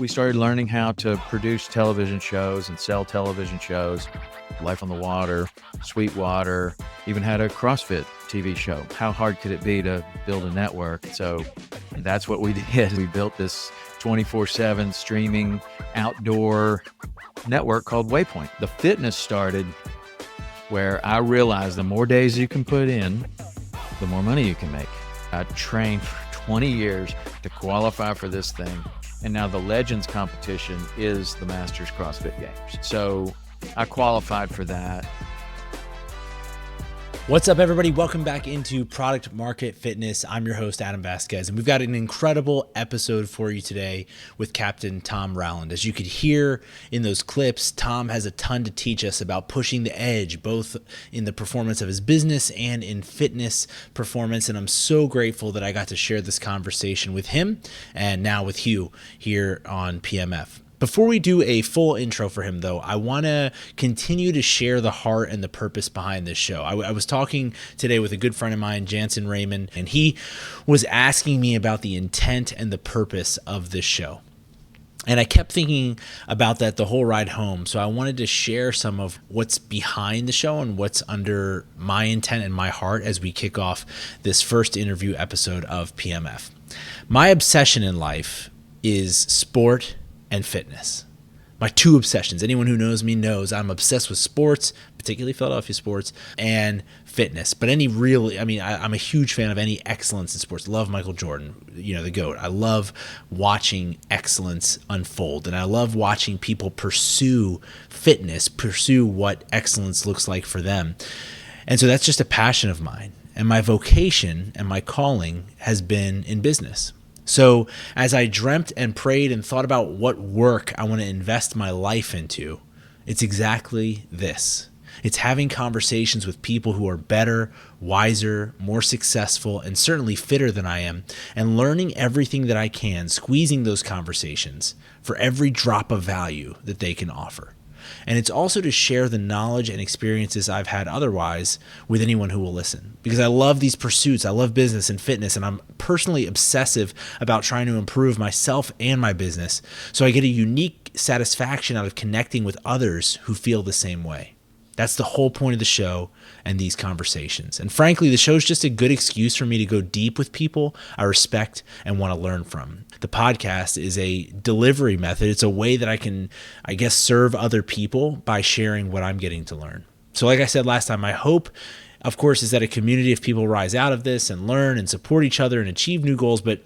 We started learning how to produce television shows and sell television shows. Life on the Water, Sweetwater, even had a CrossFit TV show. How hard could it be to build a network? So that's what we did. We built this 24/7 streaming outdoor network called Waypoint. The fitness started where I realized the more days you can put in, the more money you can make. I trained for 20 years to qualify for this thing. And now the Legends competition is the Masters CrossFit Games. So I qualified for that. What's up, everybody? Welcome back into Product Market Fitness. I'm your host, Adam Vasquez, and we've got an incredible episode for you today with Captain Tom Rowland. As you could hear in those clips, Tom has a ton to teach us about pushing the edge, both in the performance of his business and in fitness performance. And I'm so grateful that I got to share this conversation with him and now with you here on PMF. Before we do a full intro for him, though, I want to continue to share the heart and the purpose behind this show. I was talking today with a good friend of mine, Jansen Raymond, and he was asking me about the intent and the purpose of this show. And I kept thinking about that the whole ride home. So I wanted to share some of what's behind the show and what's under my intent and my heart as we kick off this first interview episode of PMF. My obsession in life is sport and fitness. My two obsessions. Anyone who knows me knows I'm obsessed with sports, particularly Philadelphia sports, and fitness. But I'm a huge fan of any excellence in sports. Love Michael Jordan, the GOAT. I love watching excellence unfold, and I love watching people pursue fitness, pursue what excellence looks like for them. And so that's just a passion of mine. And my vocation and my calling has been in business. So as I dreamt and prayed and thought about what work I want to invest my life into, it's exactly this. It's having conversations with people who are better, wiser, more successful, and certainly fitter than I am, and learning everything that I can, squeezing those conversations for every drop of value that they can offer. And it's also to share the knowledge and experiences I've had otherwise with anyone who will listen. Because I love these pursuits. I love business and fitness, and I'm personally obsessive about trying to improve myself and my business. So I get a unique satisfaction out of connecting with others who feel the same way. That's the whole point of the show and these conversations. And frankly, the show is just a good excuse for me to go deep with people I respect and want to learn from. The podcast is a delivery method. It's a way that I can, serve other people by sharing what I'm getting to learn. So like I said last time, my hope, of course, is that a community of people rise out of this and learn and support each other and achieve new goals. But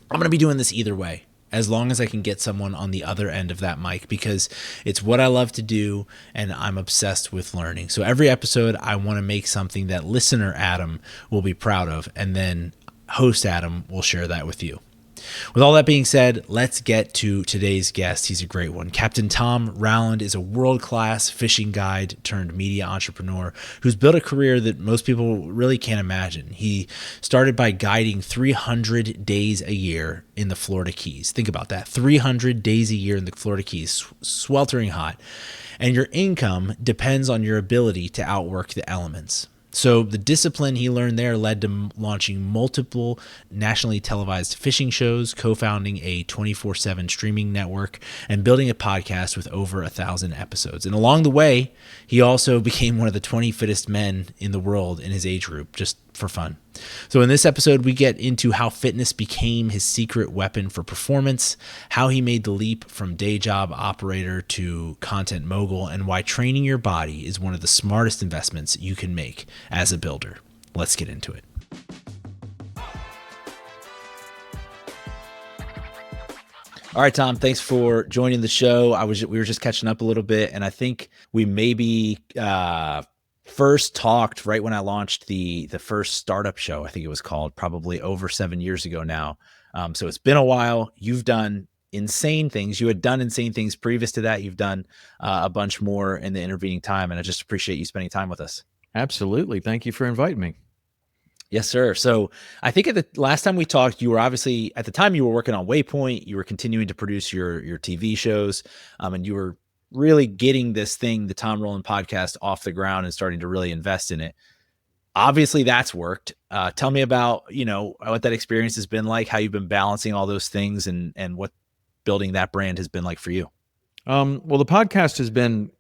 I'm going to be doing this either way, as long as I can get someone on the other end of that mic, because it's what I love to do and I'm obsessed with learning. So every episode, I want to make something that listener Adam will be proud of, and then host Adam will share that with you. With all that being said, let's get to today's guest. He's a great one. Captain Tom Rowland is a world-class fishing guide turned media entrepreneur who's built a career that most people really can't imagine. He started by guiding 300 days a year in the Florida Keys. Think about that, 300 days a year in the Florida Keys, sweltering hot. And your income depends on your ability to outwork the elements. So the discipline he learned there led to launching multiple nationally televised fishing shows, co-founding a 24/7 streaming network, and building a podcast with over 1,000 episodes. And along the way, he also became one of the 20 fittest men in the world in his age group, just for fun. So in this episode, we get into how fitness became his secret weapon for performance, how he made the leap from day job operator to content mogul, and why training your body is one of the smartest investments you can make as a builder. Let's get into it. All right, Tom, thanks for joining the show. We were just catching up a little bit, and I think we maybe first talked right when I launched the first startup show, I think it was called, probably over 7 years ago now. So it's been a while. You've done insane things. You had done insane things previous to that. You've done a bunch more in the intervening time, and I just appreciate you spending time with us. Absolutely. Thank you for inviting me. Yes, sir. So I think at the last time we talked, you were obviously, at the time you were working on Waypoint, you were continuing to produce your TV shows, and you were really getting this thing, the Tom Rowland podcast, off the ground and starting to really invest in it. Obviously that's worked. Tell me about, what that experience has been like, how you've been balancing all those things and what building that brand has been like for you? Well, the podcast has been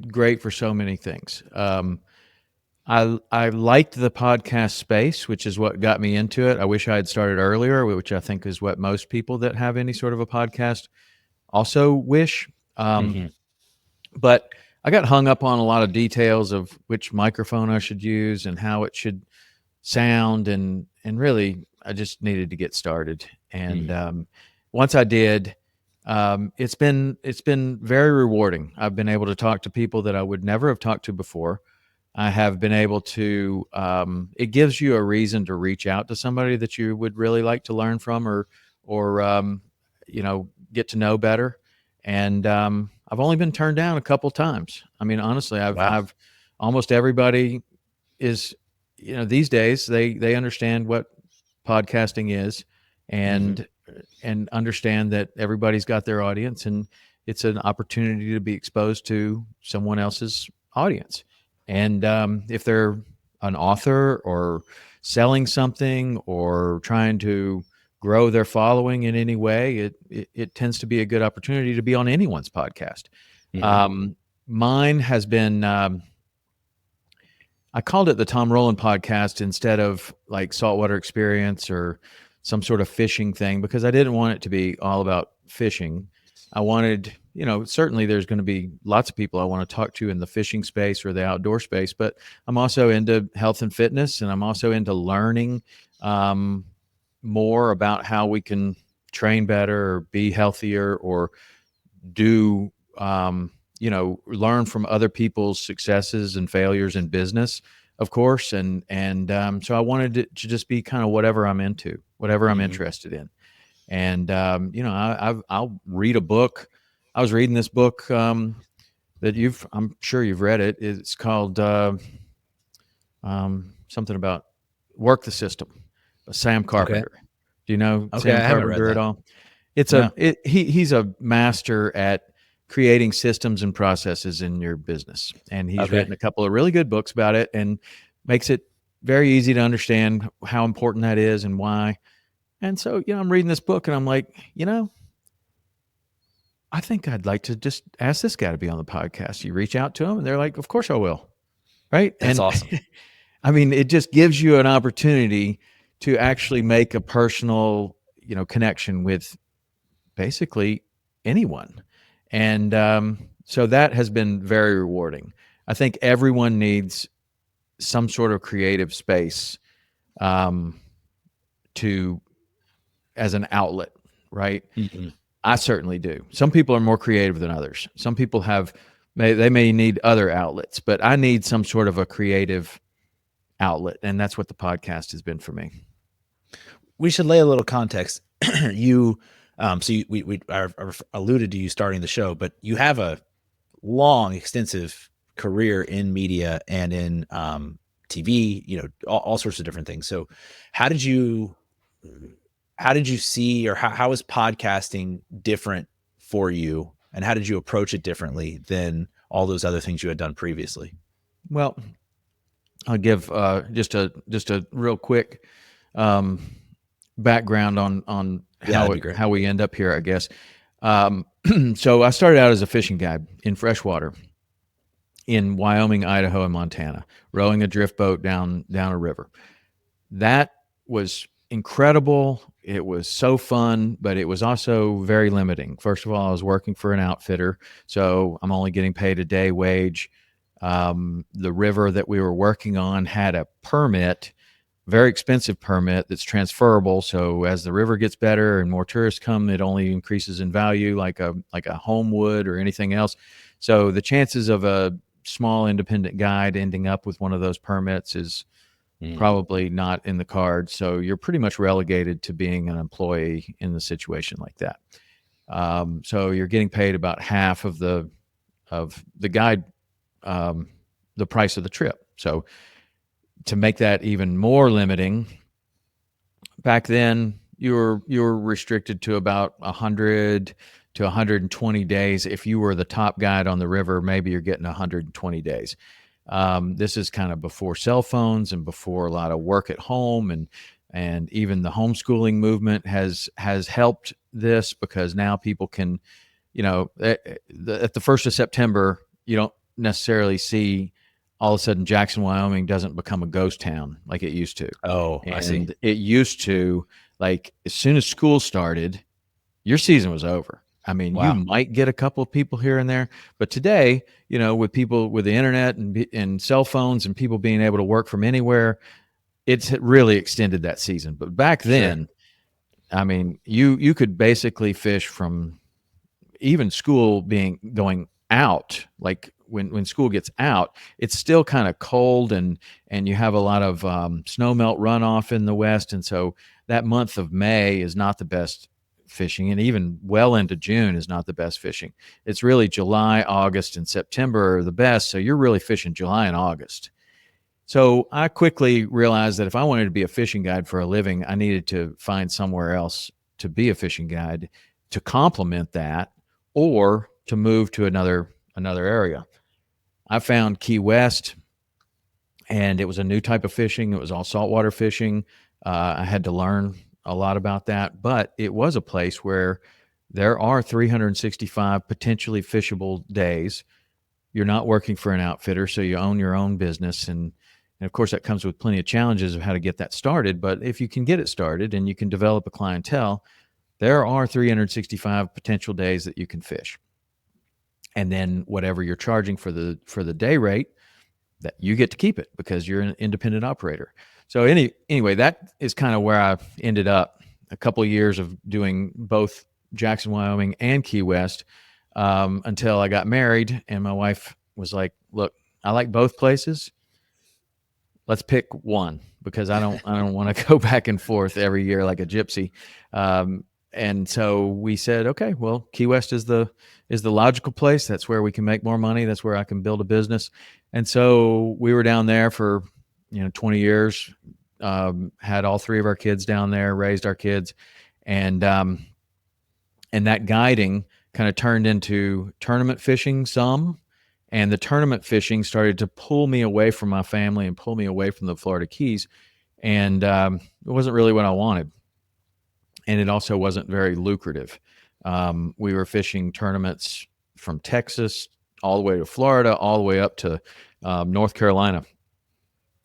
great for so many things. I liked the podcast space, which is what got me into it. I wish I had started earlier, which I think is what most people that have any sort of a podcast also wish. Mm-hmm. But I got hung up on a lot of details of which microphone I should use and how it should sound, and really I just needed to get started. And Mm-hmm. once I did, it's been very rewarding. I've been able to talk to people that I would never have talked to before. I have been able to. It gives you a reason to reach out to somebody that you would really like to learn from, or get to know better. And I've only been turned down a couple times. I mean, honestly, Wow. I've almost everybody is, these days they understand what podcasting is, Mm-hmm. and understand that everybody's got their audience, and it's an opportunity to be exposed to someone else's audience. And if they're an author or selling something or trying to grow their following in any way, it tends to be a good opportunity to be on anyone's podcast. Mm-hmm. um, Mine has been, I called it the Tom Rowland podcast instead of like saltwater experience or some sort of fishing thing, because I didn't want it to be all about fishing. I wanted, certainly there's going to be lots of people I want to talk to in the fishing space or the outdoor space, but I'm also into health and fitness, and I'm also into learning um, more about how we can train better or be healthier, or do learn from other people's successes and failures in business, of course. And so I wanted it to just be kind of whatever I'm into, whatever I'm Mm-hmm. interested in. And I'll read a book. I was reading this book that I'm sure you've read it. It's called something about Work the System, Sam Okay. Carpenter. Do you know Okay. Sam I haven't read Carpenter at that. all? No. He's a master at creating systems and processes in your business, and he's Okay. written a couple of really good books about it, and makes it very easy to understand how important that is and why. And so, I'm reading this book, and I'm like, I think I'd like to just ask this guy to be on the podcast. You reach out to him, and they're like, of course I will. Right. That's And awesome. I mean, it just gives you an opportunity to actually make a personal, connection with basically anyone. And so that has been very rewarding. I think everyone needs some sort of creative space um, to as an outlet, right? Mm-hmm. I certainly do. Some people are more creative than others. Some people they may need other outlets, but I need some sort of a creative outlet, and that's what the podcast has been for me. We should lay a little context. you, I alluded to you starting the show, but you have a long, extensive career in media and in TV. All sorts of different things. So, how did you see, or how is podcasting different for you, and how did you approach it differently than all those other things you had done previously? Well, I'll give just a real quick background on That'd be great. how we end up here, I guess. So I started out as a fishing guide in freshwater in Wyoming, Idaho, and Montana, rowing a drift boat down a river. That was incredible. It was so fun, but it was also very limiting. First of all, I was working for an outfitter, so I'm only getting paid a day wage. The river that we were working on had a permit, very expensive permit that's transferable. So as the river gets better and more tourists come, it only increases in value, like a home would or anything else. So the chances of a small independent guide ending up with one of those permits is probably not in the cards. So you're pretty much relegated to being an employee in the situation like that. So you're getting paid about half of the guide, the price of the trip. So to make that even more limiting, back then you were restricted to about 100 to 120 days. If you were the top guide on the river, maybe you're getting 120 days. This is kind of before cell phones and before a lot of work at home, and even the homeschooling movement has helped this, because now people can, at the 1st of September, you don't necessarily see all of a sudden Jackson, Wyoming doesn't become a ghost town like it used to. Oh, I see. And it used to, like, as soon as school started, your season was over. I mean, you Wow. might get a couple of people here and there, but today, with people with the internet and cell phones and people being able to work from anywhere, it's really extended that season. But back Sure. then, I mean, you could basically fish from even school going out. Like when school gets out, it's still kind of cold, and you have a lot of snow melt runoff in the west, and so that month of May is not the best fishing, and even well into June is not the best fishing. It's really July, August, and September are the best. So you're really fishing July and August. So I quickly realized that if I wanted to be a fishing guide for a living, I needed to find somewhere else to be a fishing guide to complement that, or to move to another area. I found Key West, and it was a new type of fishing. It was all saltwater fishing. I had to learn a lot about that, but it was a place where there are 365 potentially fishable days. You're not working for an outfitter, so you own your own business. And of course, that comes with plenty of challenges of how to get that started. But if you can get it started and you can develop a clientele, there are 365 potential days that you can fish. And then whatever you're charging for the day rate, that you get to keep it because you're an independent operator. So anyway, that is kind of where I ended up. A couple of years of doing both Jackson, Wyoming, and Key West, until I got married, and my wife was like, "Look, I like both places. Let's pick one, because I don't want to go back and forth every year like a gypsy." And so we said, okay, well, Key West is the logical place. That's where we can make more money. That's where I can build a business. And so we were down there for 20 years. Had all three of our kids down there, raised our kids, and that guiding kind of turned into tournament fishing some. And the tournament fishing started to pull me away from my family and pull me away from the Florida Keys. And it wasn't really what I wanted. And it also wasn't very lucrative. We were fishing tournaments from Texas all the way to Florida, all the way up to North Carolina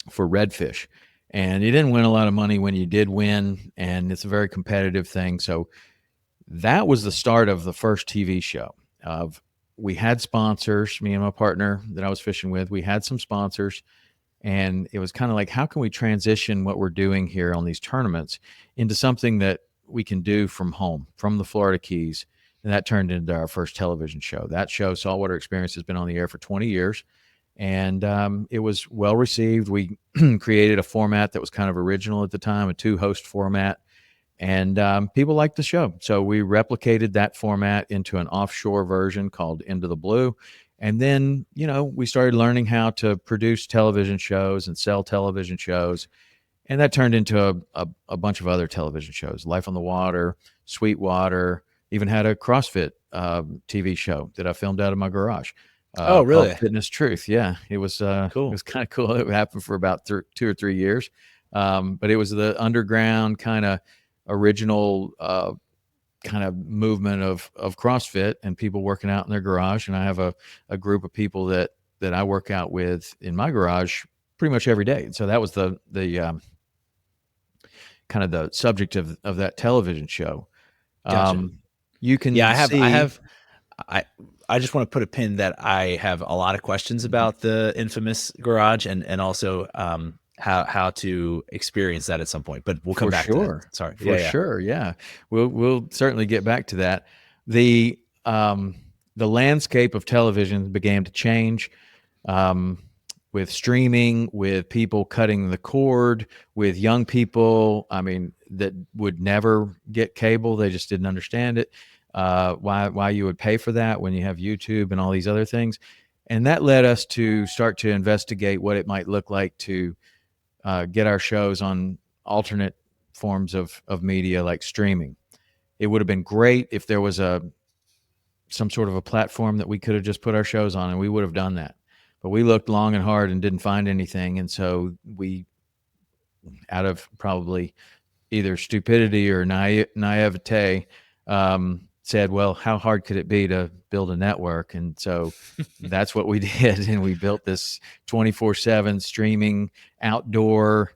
for redfish. And you didn't win a lot of money when you did win, and it's a very competitive thing. So that was the start of the first TV show. We had sponsors, me and my partner that I was fishing with, we had some sponsors. And it was kind of like, how can we transition what we're doing here on these tournaments into something that we can do from home, from the Florida Keys? And that turned into our first television show. That show, Saltwater Experience, has been on the air for 20 years. And it was well received. We created a format that was kind of original at the time, a 2-host format. And people liked the show. So we replicated that format into an offshore version called Into the Blue. And then, we started learning how to produce television shows and sell television shows. And that turned into a bunch of other television shows, Life on the Water, Sweetwater, even had a CrossFit TV show that I filmed out of my garage. Oh, really? Called Fitness Truth. Yeah, it was Cool. It was kind of cool. It happened for about 2 or 3 years. But it was the underground kind of original kind of movement of CrossFit and people working out in their garage. And I have a group of people that I work out with in my garage pretty much every day. And so that was the kind of the subject of that television show. Gotcha. You can I just want to put a pin that I have a lot of questions about the infamous garage, and also how to experience that at some point, but we'll come back to that. Sorry. For sure. Yeah. We'll certainly get back to that. The landscape of television began to change, with streaming, with people cutting the cord, with young people, that would never get cable. They just didn't understand it. Why you would pay for that when you have YouTube and all these other things. And that led us to start to investigate what it might look like to get our shows on alternate forms of media like streaming. It would have been great if there was some sort of a platform that we could have just put our shows on, and we would have done that. But we looked long and hard and didn't find anything. And so we, out of probably either stupidity or naivete, said, well, how hard could it be to build a network? And so that's what we did. And we built this 24/7 streaming outdoor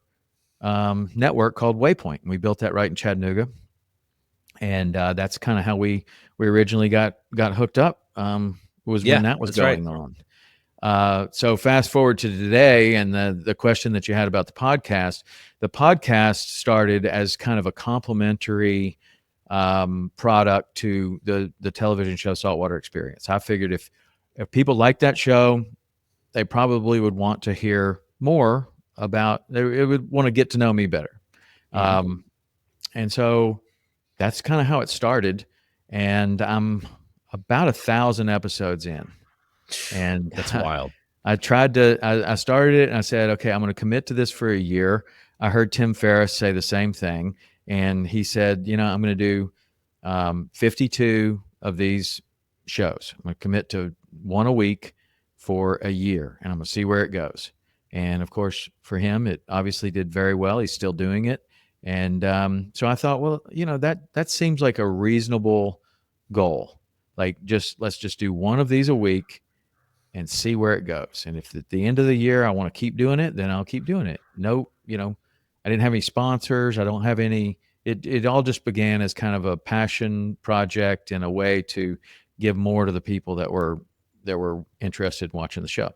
network called Waypoint. And we built that right in Chattanooga. And that's kind of how we originally got hooked up, was when Yeah, that was that's right. going on. So fast forward to today, and the question that you had about the podcast started as kind of a complementary product to the television show Saltwater Experience. I figured if people like that show, they probably would want to hear more about. They would want to get to know me better, and so that's kind of how it started. And I'm about 1,000 episodes in, and That's wild. I started it and I said, okay, I'm going to commit to this for a year. I heard Tim Ferriss say the same thing. And he said, I'm going to do 52 of these shows. I'm going to commit to one a week for a year, and I'm going to see where it goes. And of course, for him, it obviously did very well. He's still doing it. And so I thought, well, that seems like a reasonable goal. Like, let's just do one of these a week and see where it goes. And if at the end of the year I want to keep doing it, then I'll keep doing it. No, I didn't have any sponsors. I don't have any. It all just began as kind of a passion project and a way to give more to the people that were interested in watching the show.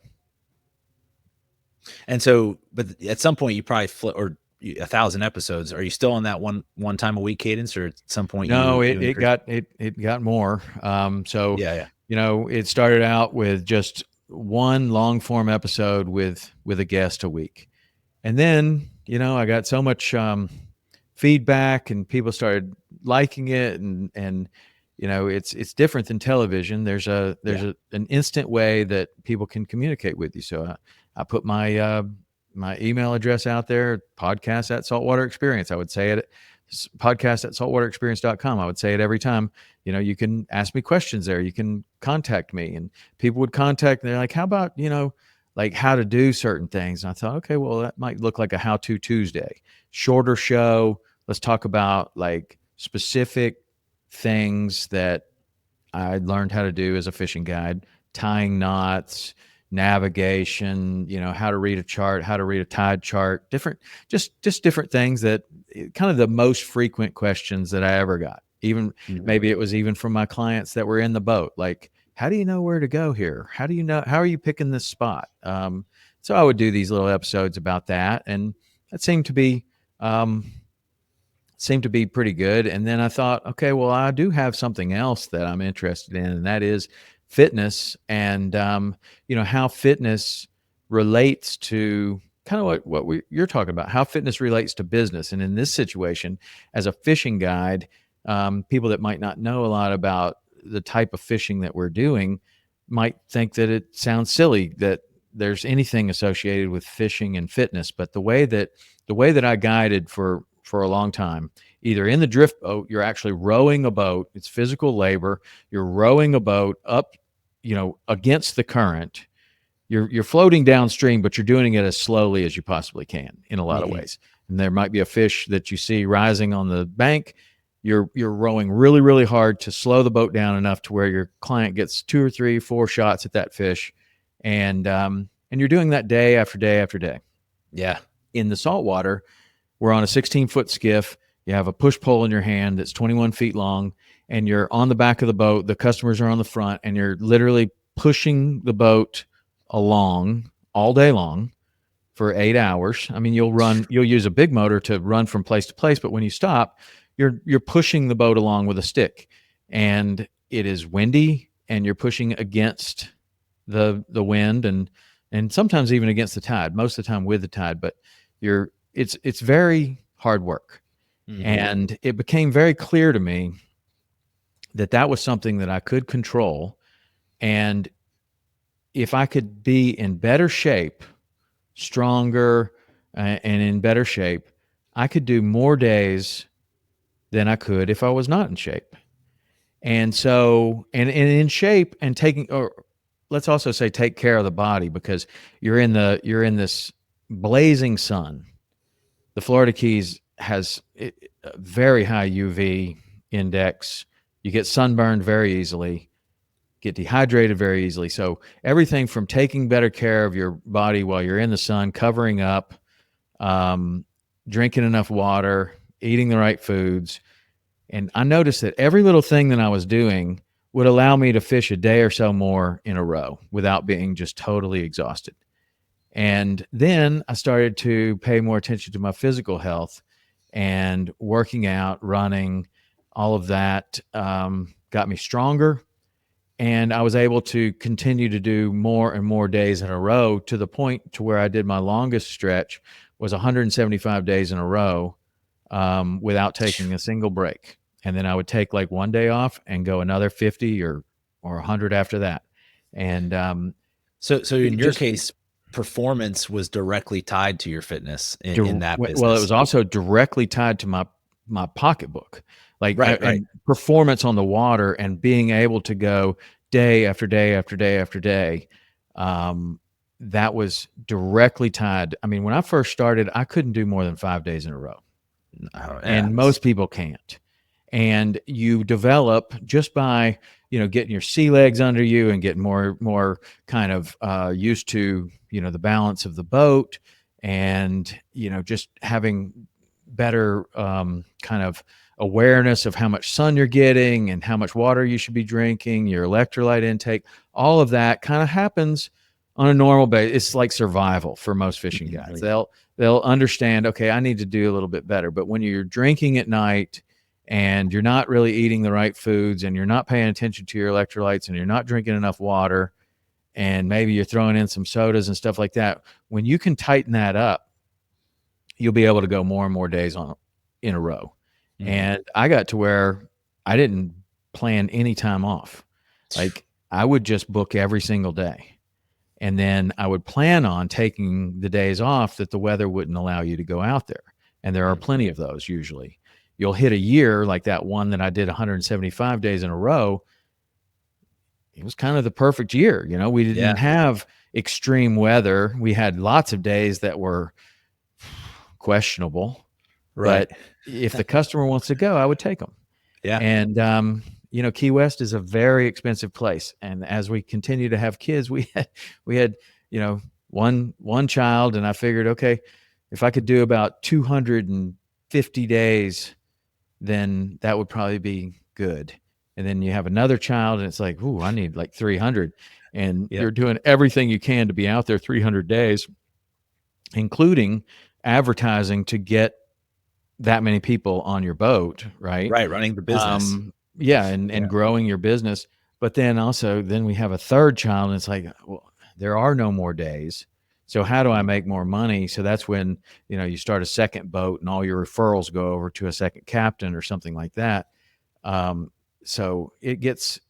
And so, but at some point you probably flip, or 1,000 episodes. Are you still on that one time a week cadence, or at some point? No, it got more. So yeah. It started out with just one long form episode with a guest a week. And then, I got so much feedback and people started liking it. And it's different than television. There's an instant way that people can communicate with you. So I put my email address out there, podcast at Saltwater Experience. I would say it, podcast at saltwaterexperience.com. I would say it every time. You can ask me questions there. You can contact me, and people would contact me. They're like, how about, like how to do certain things? And I thought, okay, well, that might look like a how-to Tuesday, shorter show. Let's talk about like specific things that I learned how to do as a fishing guide, tying knots, navigation, how to read a chart, how to read a tide chart, just different things that kind of the most frequent questions that I ever got. Even maybe it was even from my clients that were in the boat. Like, how do you know where to go here? How are you picking this spot? So I would do these little episodes about that. And that seemed to be pretty good. And then I thought, okay, well, I do have something else that I'm interested in, and that is fitness, and how fitness relates to kind of what you're talking about, how fitness relates to business. And in this situation, as a fishing guide, people that might not know a lot about the type of fishing that we're doing might think that it sounds silly that there's anything associated with fishing and fitness. But the way that I guided for a long time, either in the drift boat, you're actually rowing a boat. It's physical labor. You're rowing a boat up, against the current. You're floating downstream, but you're doing it as slowly as you possibly can in a lot of ways. And there might be a fish that you see rising on the bank. You're rowing really, really hard to slow the boat down enough to where your client gets 2 or 3, 4 shots at that fish. And you're doing that day after day after day. Yeah. In the saltwater, we're on a 16-foot skiff. You have a push pole in your hand that's 21 feet long, and you're on the back of the boat. The customers are on the front, and you're literally pushing the boat along all day long for 8 hours. I mean, you'll use a big motor to run from place to place, but when you stop, you're pushing the boat along with a stick, and it is windy, and you're pushing against the wind and sometimes even against the tide, most of the time with the tide, but it's very hard work. And it became very clear to me that was something that I could control. And if I could be in better shape, stronger, and in better shape, I could do more days than I could if I was not in shape. And so, and in shape and taking, or let's also say take care of the body, because you're in this blazing sun. The Florida Keys has a very high UV index. You get sunburned very easily, get dehydrated very easily. So everything from taking better care of your body while you're in the sun, covering up, um, drinking enough water, eating the right foods. And I noticed that every little thing that I was doing would allow me to fish a day or so more in a row without being just totally exhausted. And then I started to pay more attention to my physical health and working out, running, all of that got me stronger. And I was able to continue to do more and more days in a row to the point to where I did my longest stretch was 175 days in a row without taking a single break. And then I would take like one day off and go another 50 or 100 after that. And So in it your just case, performance was directly tied to your fitness in that well, it business. was also directly tied to my pocketbook, like Right, right. and performance on the water and being able to go day after day after day after day. Um, that was directly tied. I mean, when I first started, I couldn't do more than 5 days in a row, Oh, yeah. and most people can't. And you develop just by getting your sea legs under you and getting more kind of used to the balance of the boat, and just having better kind of awareness of how much sun you're getting and how much water you should be drinking, your electrolyte intake. All of that kind of happens on a normal basis. It's like survival for most fishing guys. Right. They'll understand, okay, I need to do a little bit better. But when you're drinking at night and you're not really eating the right foods and you're not paying attention to your electrolytes and you're not drinking enough water and maybe you're throwing in some sodas and stuff like that, when you can tighten that up, you'll be able to go more and more days in a row. Mhm. And I got to where I didn't plan any time off. Like I would just book every single day. And then I would plan on taking the days off that the weather wouldn't allow you to go out there. And there are plenty of those usually. You'll hit a year like that one that I did 175 days in a row. It was kind of the perfect year. We didn't Yeah. have extreme weather. We had lots of days that were questionable, Right. but if the customer wants to go, I would take them. Yeah. And Key West is a very expensive place. And as we continue to have kids, we had one child, and I figured, okay, if I could do about 250 days, then that would probably be good. And then you have another child, and it's like, ooh, I need like 300. And Yep. you're doing everything you can to be out there 300 days, including advertising to get that many people on your boat, right? Right. Running the business. Yeah, and Yeah. growing your business. But then also, then we have a third child, and it's like, well, there are no more days. So how do I make more money? So that's when you start a second boat, and all your referrals go over to a second captain or something like that. So it's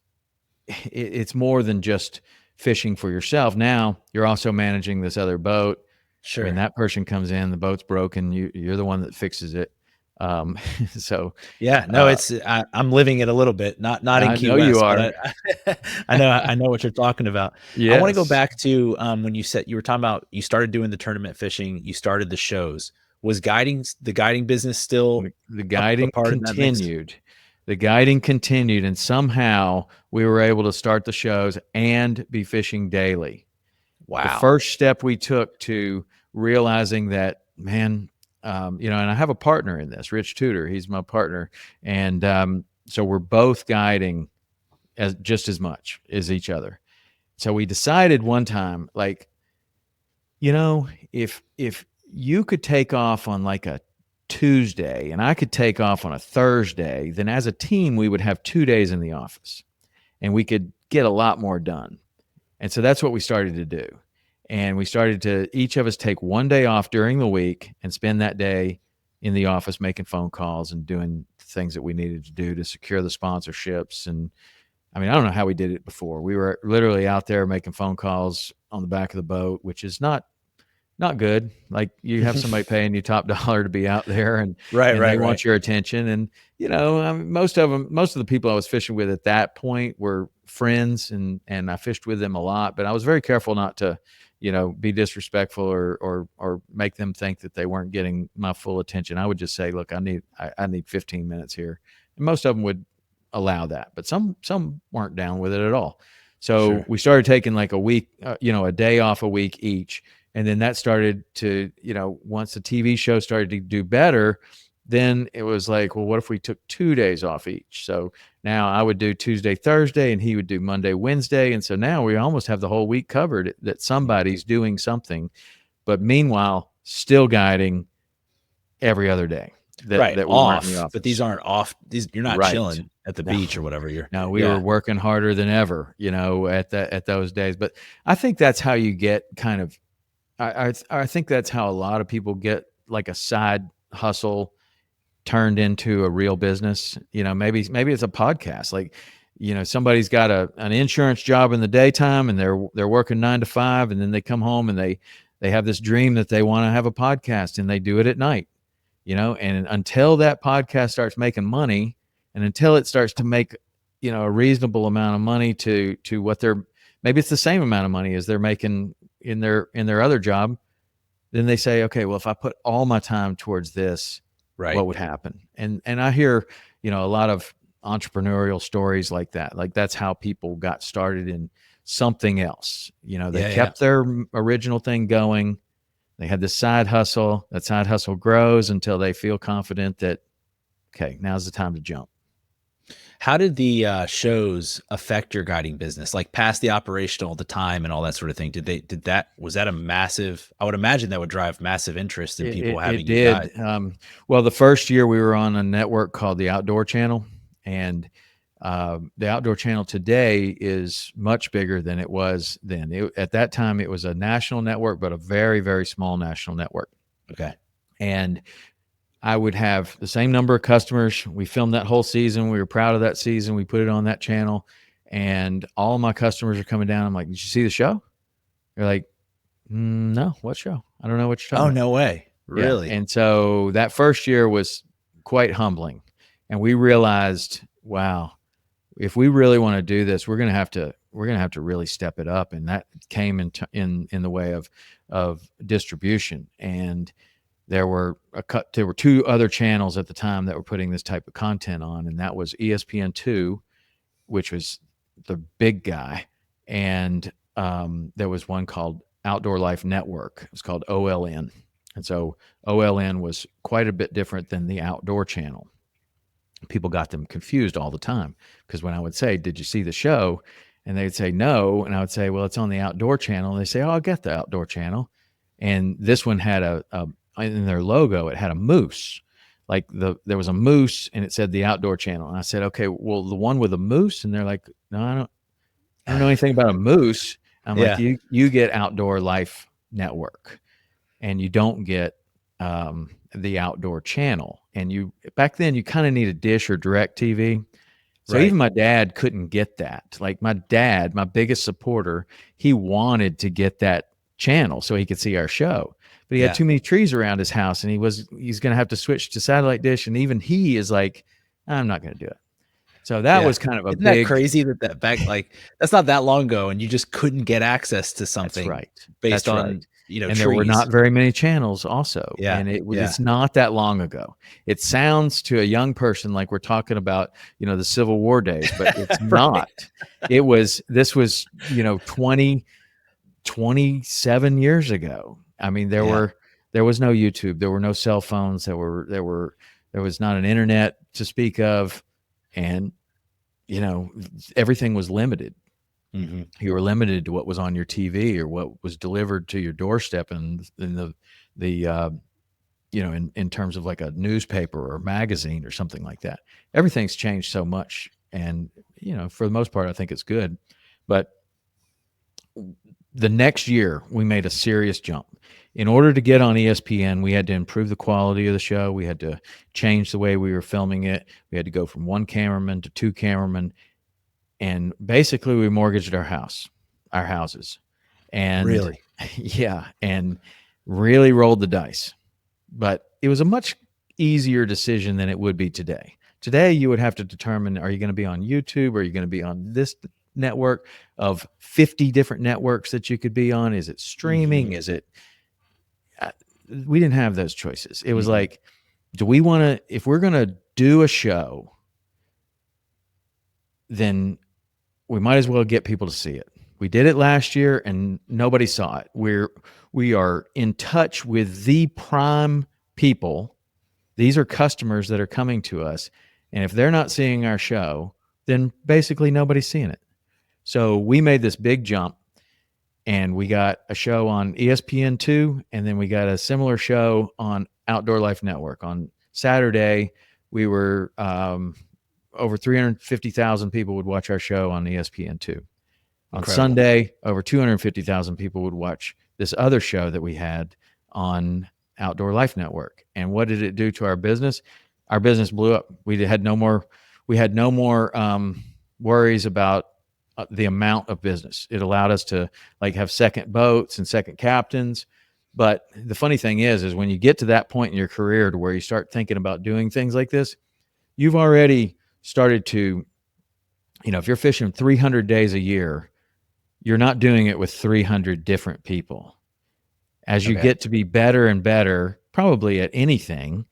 more than just fishing for yourself. Now you're also managing this other boat. I mean, Sure. that person comes in, the boat's broken, you're the one that fixes it. So Yeah. No, I'm living it a little bit, not in I Key know you West, are. but I know what you're talking about. I want to go Yes. back to when you said you were talking about you started doing the tournament fishing, you started the shows. Was the guiding business still The a guiding part of that mix? continued. The guiding continued, and somehow we were able to start the shows and be fishing daily. The Wow. first step we took to realizing that, man, and I have a partner in this, Rich Tudor. He's my partner, and so we're both guiding as just as much as each other. So we decided one time, like, if you could take off on like a Tuesday and I could take off on a Thursday, then as a team we would have 2 days in the office and we could get a lot more done. And so that's what we started to do. And we started to each of us take one day off during the week and spend that day in the office making phone calls and doing things that we needed to do to secure the sponsorships. And I mean, I don't know how we did it before. We were literally out there making phone calls on the back of the boat, which is not not good. Like you have somebody paying you top dollar to be out there, and Right, they right, want right. your attention. And most of the people I was fishing with at that point were friends, and I fished with them a lot. But I was very careful not to, be disrespectful or make them think that they weren't getting my full attention. I would just say, look, I need 15 minutes here, and most of them would allow that, but some weren't down with it at all. So Sure. we started taking like a week, a day off a week each. And then that started to, once the TV show started to do better, then it was like, well, what if we took 2 days off each? So now I would do Tuesday, Thursday, and he would do Monday, Wednesday. And so now we almost have the whole week covered that somebody's doing something, but meanwhile, still guiding every other day Right. that we weren't in the Off, but these office. aren't off. You're not Right. chilling at the No. beach or whatever. No, we Yeah. were working harder than ever, at those days. But I think that's how you get kind of, I think that's how a lot of people get like a side hustle turned into a real business. Maybe it's a podcast. Like, somebody's got an insurance job in the daytime, and they're working 9 to 5, and then they come home and they have this dream that they want to have a podcast, and they do it at night. And until that podcast starts making money, and until it starts to make, a reasonable amount of money to what maybe it's the same amount of money as they're making in their other job, then they say, okay, well, if I put all my time towards this, Right. what would happen? And I hear, a lot of entrepreneurial stories like that. Like that's how people got started in something else. They kept their original thing going. They had this side hustle. That side hustle grows until they feel confident that, okay, now's the time to jump. How did the shows affect your guiding business? Like past the operational, the time and all that sort of thing. Was that a massive, I would imagine that would drive massive interest in people having It you did. guide. Well, the first year we were on a network called the Outdoor Channel, and the Outdoor Channel today is much bigger than it was then. At that time, it was a national network, but a very, very small national network. Okay. And I would have the same number of customers. We filmed that whole season. We were proud of that season. We put it on that channel, and all of my customers are coming down. I'm like, did you see the show? They're like, no, what show? I don't know what you're talking about. Oh, no way. Really? Yeah. And so that first year was quite humbling. And we realized, wow, if we really want to do this, we're going to have to really step it up. And that came in the way of distribution. And there were two other channels at the time that were putting this type of content on, and that was ESPN2, which was the big guy, and there was one called Outdoor Life Network. It was called OLN, and so OLN was quite a bit different than the Outdoor Channel. People got them confused all the time because when I would say, "Did you see the show?" and they'd say no, and I would say, "Well, it's on the Outdoor Channel." And they say, "Oh, I get the Outdoor Channel," and this one had in their logo, it had a moose. Like there was a moose and it said the Outdoor Channel. And I said, okay, well, the one with a moose. And they're like, no, I don't know anything about a moose. I'm like, you get Outdoor Life Network and you don't get the Outdoor Channel. And back then you kind of need a dish or direct TV. So Right. even my dad couldn't get that. Like my dad, my biggest supporter, he wanted to get that channel so he could see our show. But he had too many trees around his house, and he's going to have to switch to satellite dish. And even he is like, I'm not going to do it. So that was kind of Isn't that crazy that back, like, that's not that long ago, and you just couldn't get access to something. That's right. Based on, and trees. there were not very many channels also. Yeah. And it's not that long ago. It sounds to a young person like we're talking about, the Civil War days, but it's Right. not. This was 27 years ago. I mean, there was no YouTube, there were no cell phones, there was not an internet to speak of, and everything was limited. Mm-hmm. You were limited to what was on your TV or what was delivered to your doorstep, and in in terms of like a newspaper or magazine or something like that. Everything's changed so much, and for the most part, I think it's good. But the next year, we made a serious jump. In order to get on ESPN, we had to improve the quality of the show. We had to change the way we were filming it. We had to go from one cameraman to two cameramen. And basically, we mortgaged our houses. And Really? yeah. And really rolled the dice. But it was a much easier decision than it would be today. Today, you would have to determine, are you going to be on YouTube? Are you going to be on this network of 50 different networks that you could be on? Is it streaming? Is it, we didn't have those choices. It was like, do we want to, if we're going to do a show, then we might as well get people to see it. We did it last year and nobody saw it. We are in touch with the prime people. These are customers that are coming to us. And if they're not seeing our show, then basically nobody's seeing it. So we made this big jump and we got a show on ESPN2, and then we got a similar show on Outdoor Life Network. On Saturday, we were over 350,000 people would watch our show on ESPN2. On Sunday, over 250,000 people would watch this other show that we had on Outdoor Life Network. And what did it do to our business? Our business blew up. We had no more worries about the amount of business. It allowed us to like have second boats and second captains. But the funny thing is when you get to that point in your career to where you start thinking about doing things like this, you've already started to, if you're fishing 300 days a year, you're not doing it with 300 different people. As you get to be better and better, probably at anything,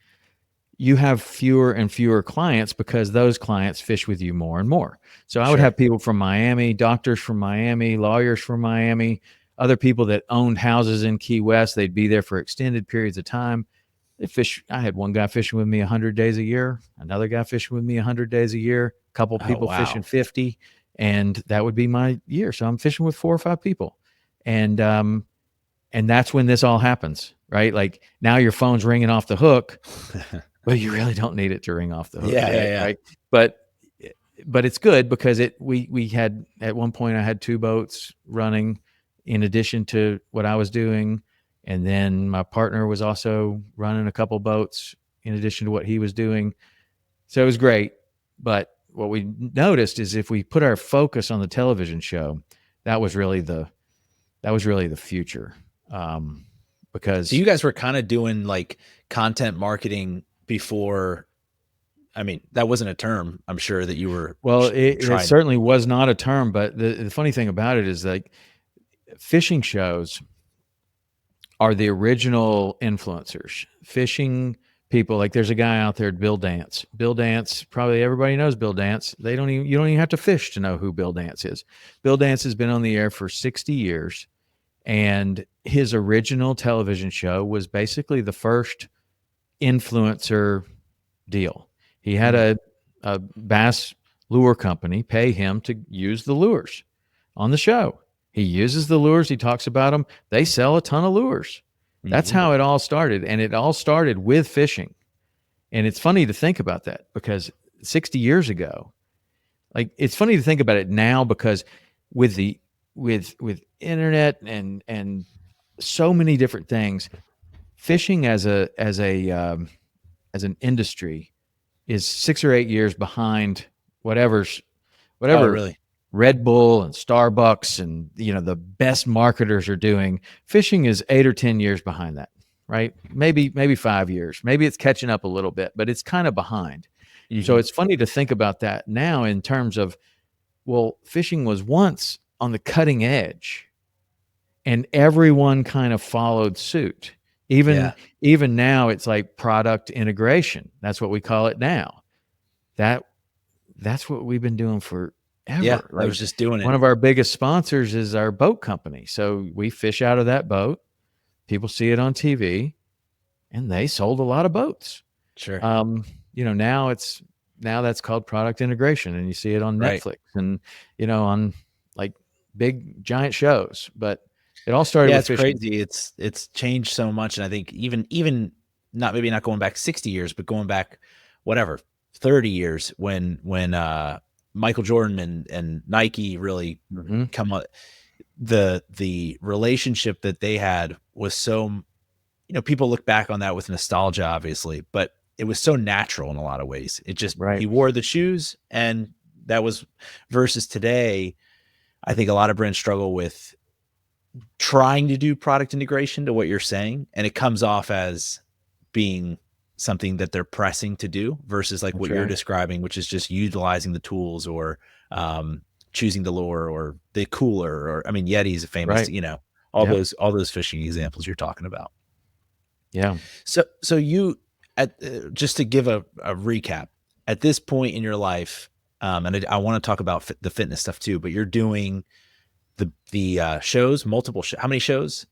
you have fewer and fewer clients because those clients fish with you more and more. So I would have people from Miami, doctors from Miami, lawyers from Miami, other people that owned houses in Key West. They'd be there for extended periods of time. They fish. I had one guy fishing with me 100 days a year, another guy fishing with me 100 days a year, a couple people fishing 50, and that would be my year. So I'm fishing with 4 or 5 people. And that's when this all happens, right? Like now your phone's ringing off the hook, but you really don't need it to ring off the hook. Right? But it's good because we had, at one point I had 2 boats running in addition to what I was doing. And then my partner was also running a couple boats in addition to what he was doing. So it was great. But what we noticed is if we put our focus on the television show, that was really the future. Because so you guys were kind of doing like content marketing before. I mean, that wasn't a term, I'm sure, that you were. Well, it certainly was not a term. But the funny thing about it is like fishing shows are the original influencers. Fishing people, like there's a guy out there, Bill Dance. Bill Dance, probably everybody knows Bill Dance. You don't even have to fish to know who Bill Dance is. Bill Dance has been on the air for 60 years. And his original television show was basically the first influencer deal. He had a bass lure company pay him to use the lures on the show. He uses the lures. He talks about them. They sell a ton of lures. That's how it all started. And it all started with fishing. And it's funny to think about that because 60 years ago, like it's funny to think about it now because with internet and so many different things, fishing as an industry is 6 or 8 years behind whatever really? Red Bull and Starbucks and the best marketers are doing. Fishing is 8 or 10 years behind that, right? Maybe 5 years. Maybe it's catching up a little bit, but it's kind of behind. So it's funny to think about that now in terms of, well, fishing was once on the cutting edge and everyone kind of followed suit. Even now it's like product integration. That's what we call it now. That's what we've been doing forever. Yeah, like, I was just doing it. One of our biggest sponsors is our boat company. So we fish out of that boat. People see it on TV and they sold a lot of boats. Sure. Now that's called product integration and you see it on Netflix and, on like big giant shows, but it all started with it's fishing. crazy. It's changed so much. And I think even not going back 60 years, but going back, 30 years when Michael Jordan and Nike really come up, the relationship that they had was so, people look back on that with nostalgia, obviously, but it was so natural in a lot of ways. It just, he wore the shoes and that was versus today. I think a lot of brands struggle with trying to do product integration to what you're saying, and it comes off as being something that they're pressing to do versus like That's what you're right. describing, which is just utilizing the tools or choosing the lure or the cooler, or I mean, Yeti is a famous, Right. Yep. all those fishing examples you're talking about. Yeah. So you, at just to give a recap, at this point in your life, and I want to talk about the fitness stuff too, but you're doing the shows, multiple how many shows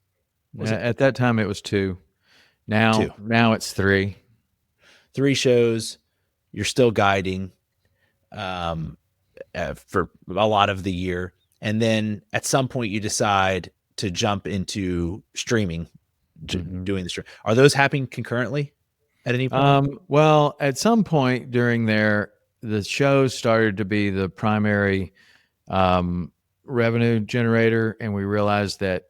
was it? At that time, it was two. Two, Now it's three. three shows. You're still guiding um, for a lot of the year, and then at some point you decide to jump into streaming, Hmm. doing the stream. Are those happening concurrently at any point? Well, at some point during there, the shows started to be the primary um, revenue generator, and we realized that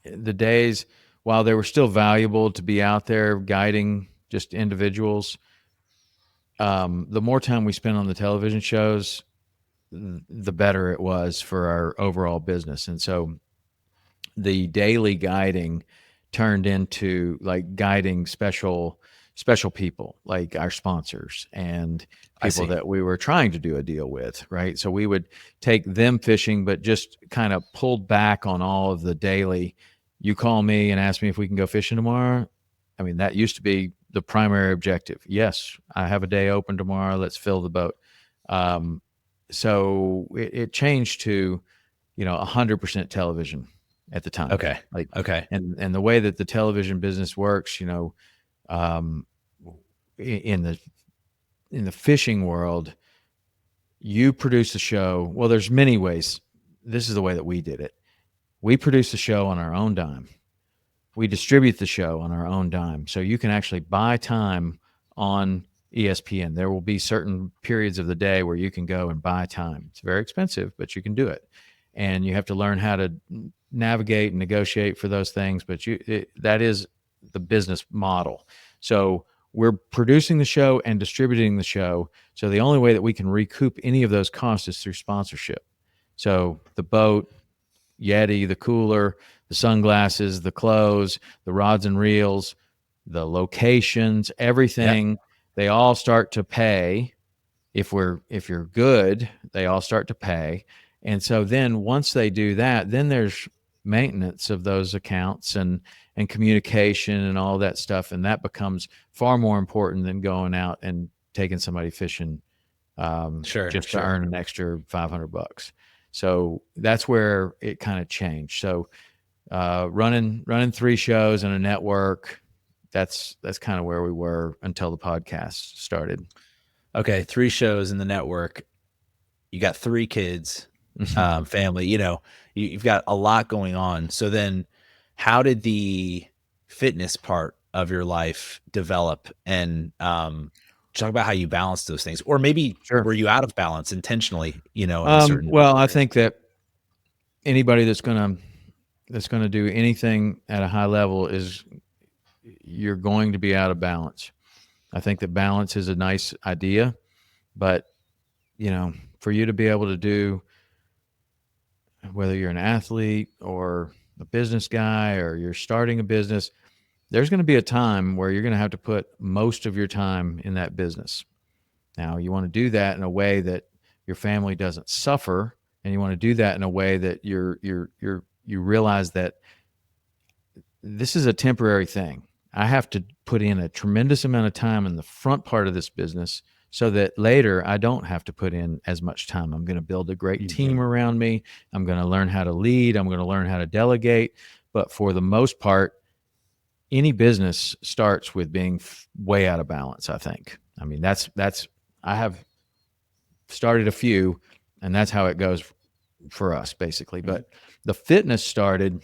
the days, while they were still valuable to be out there guiding just individuals, the more time we spent on the television shows, the better it was for our overall business. And so the daily guiding turned into like guiding special people like our sponsors and I people see. that we were trying to do a deal with, right? So we would take them fishing, but just kind of pulled back on all of the daily. You call me and ask me if we can go fishing tomorrow. I mean, that used to be the primary objective. Yes, I have a day open tomorrow. Let's fill the boat. Um, so it changed to 100% television at the time. Okay. Like, Okay. and the way that the television business works, um, in the fishing world, you produce a show. Well, there's many ways. This is the way that we did it. We produce the show on our own dime. We distribute the show on our own dime. So you can actually buy time on ESPN. There will be certain periods of the day where you can go and buy time. It's very expensive, but you can do it. And you have to learn how to navigate and negotiate for those things. But that is the business model. So we're producing the show and distributing the show. So the only way that we can recoup any of those costs is through sponsorship. So the boat, Yeti, the cooler, the sunglasses, the clothes, the rods and reels, the locations, Yeah. everything, they all start to pay. If you're good, they all start to pay. And so then once they do that, then there's maintenance of those accounts and communication and all that stuff. And that becomes far more important than going out and taking somebody fishing Sure. just to Sure. earn an extra $500. So that's where it kind of changed. So running three shows and a network, that's kind of where we were until the podcast started. Okay. Three shows in the network. You got three kids, family, you've got a lot going on. So then how did the fitness part of your life develop? And talk about how you balance those things, or maybe Sure. were you out of balance intentionally, in a certain Well, I area? think that anybody that's gonna do anything at a high level is you're going to be out of balance. I think that balance is a nice idea, but for you to be able to do, whether you're an athlete or a business guy or you're starting a business, there's going to be a time where you're going to have to put most of your time in that business. Now, you want to do that in a way that your family doesn't suffer, and you want to do that in a way that you realize that this is a temporary thing. I have to put in a tremendous amount of time in the front part of this business so that later I don't have to put in as much time. I'm going to build a great Mhm. team around me. I'm going to learn how to lead. I'm going to learn how to delegate. But for the most part, any business starts with being way out of balance, I think. I mean, I have started a few, and that's how it goes for us, basically. Mhm. But the fitness started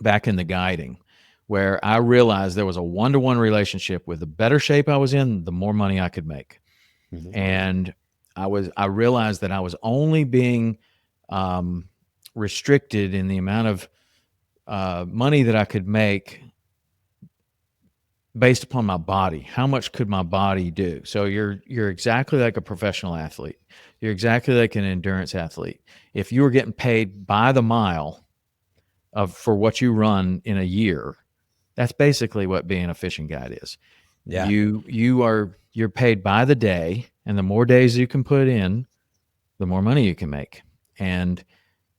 back in the guiding, where I realized there was a one-to-one relationship. With the better shape I was in, the more money I could make. Mhm. And I realized that I was only being um, restricted in the amount of money that I could make based upon my body. How much could my body do? So you're exactly like a professional athlete. You're exactly like an endurance athlete. If you were getting paid by the mile, for what you run in a year. That's basically what being a fishing guide is. Yeah. You're paid by the day, and the more days you can put in, the more money you can make. And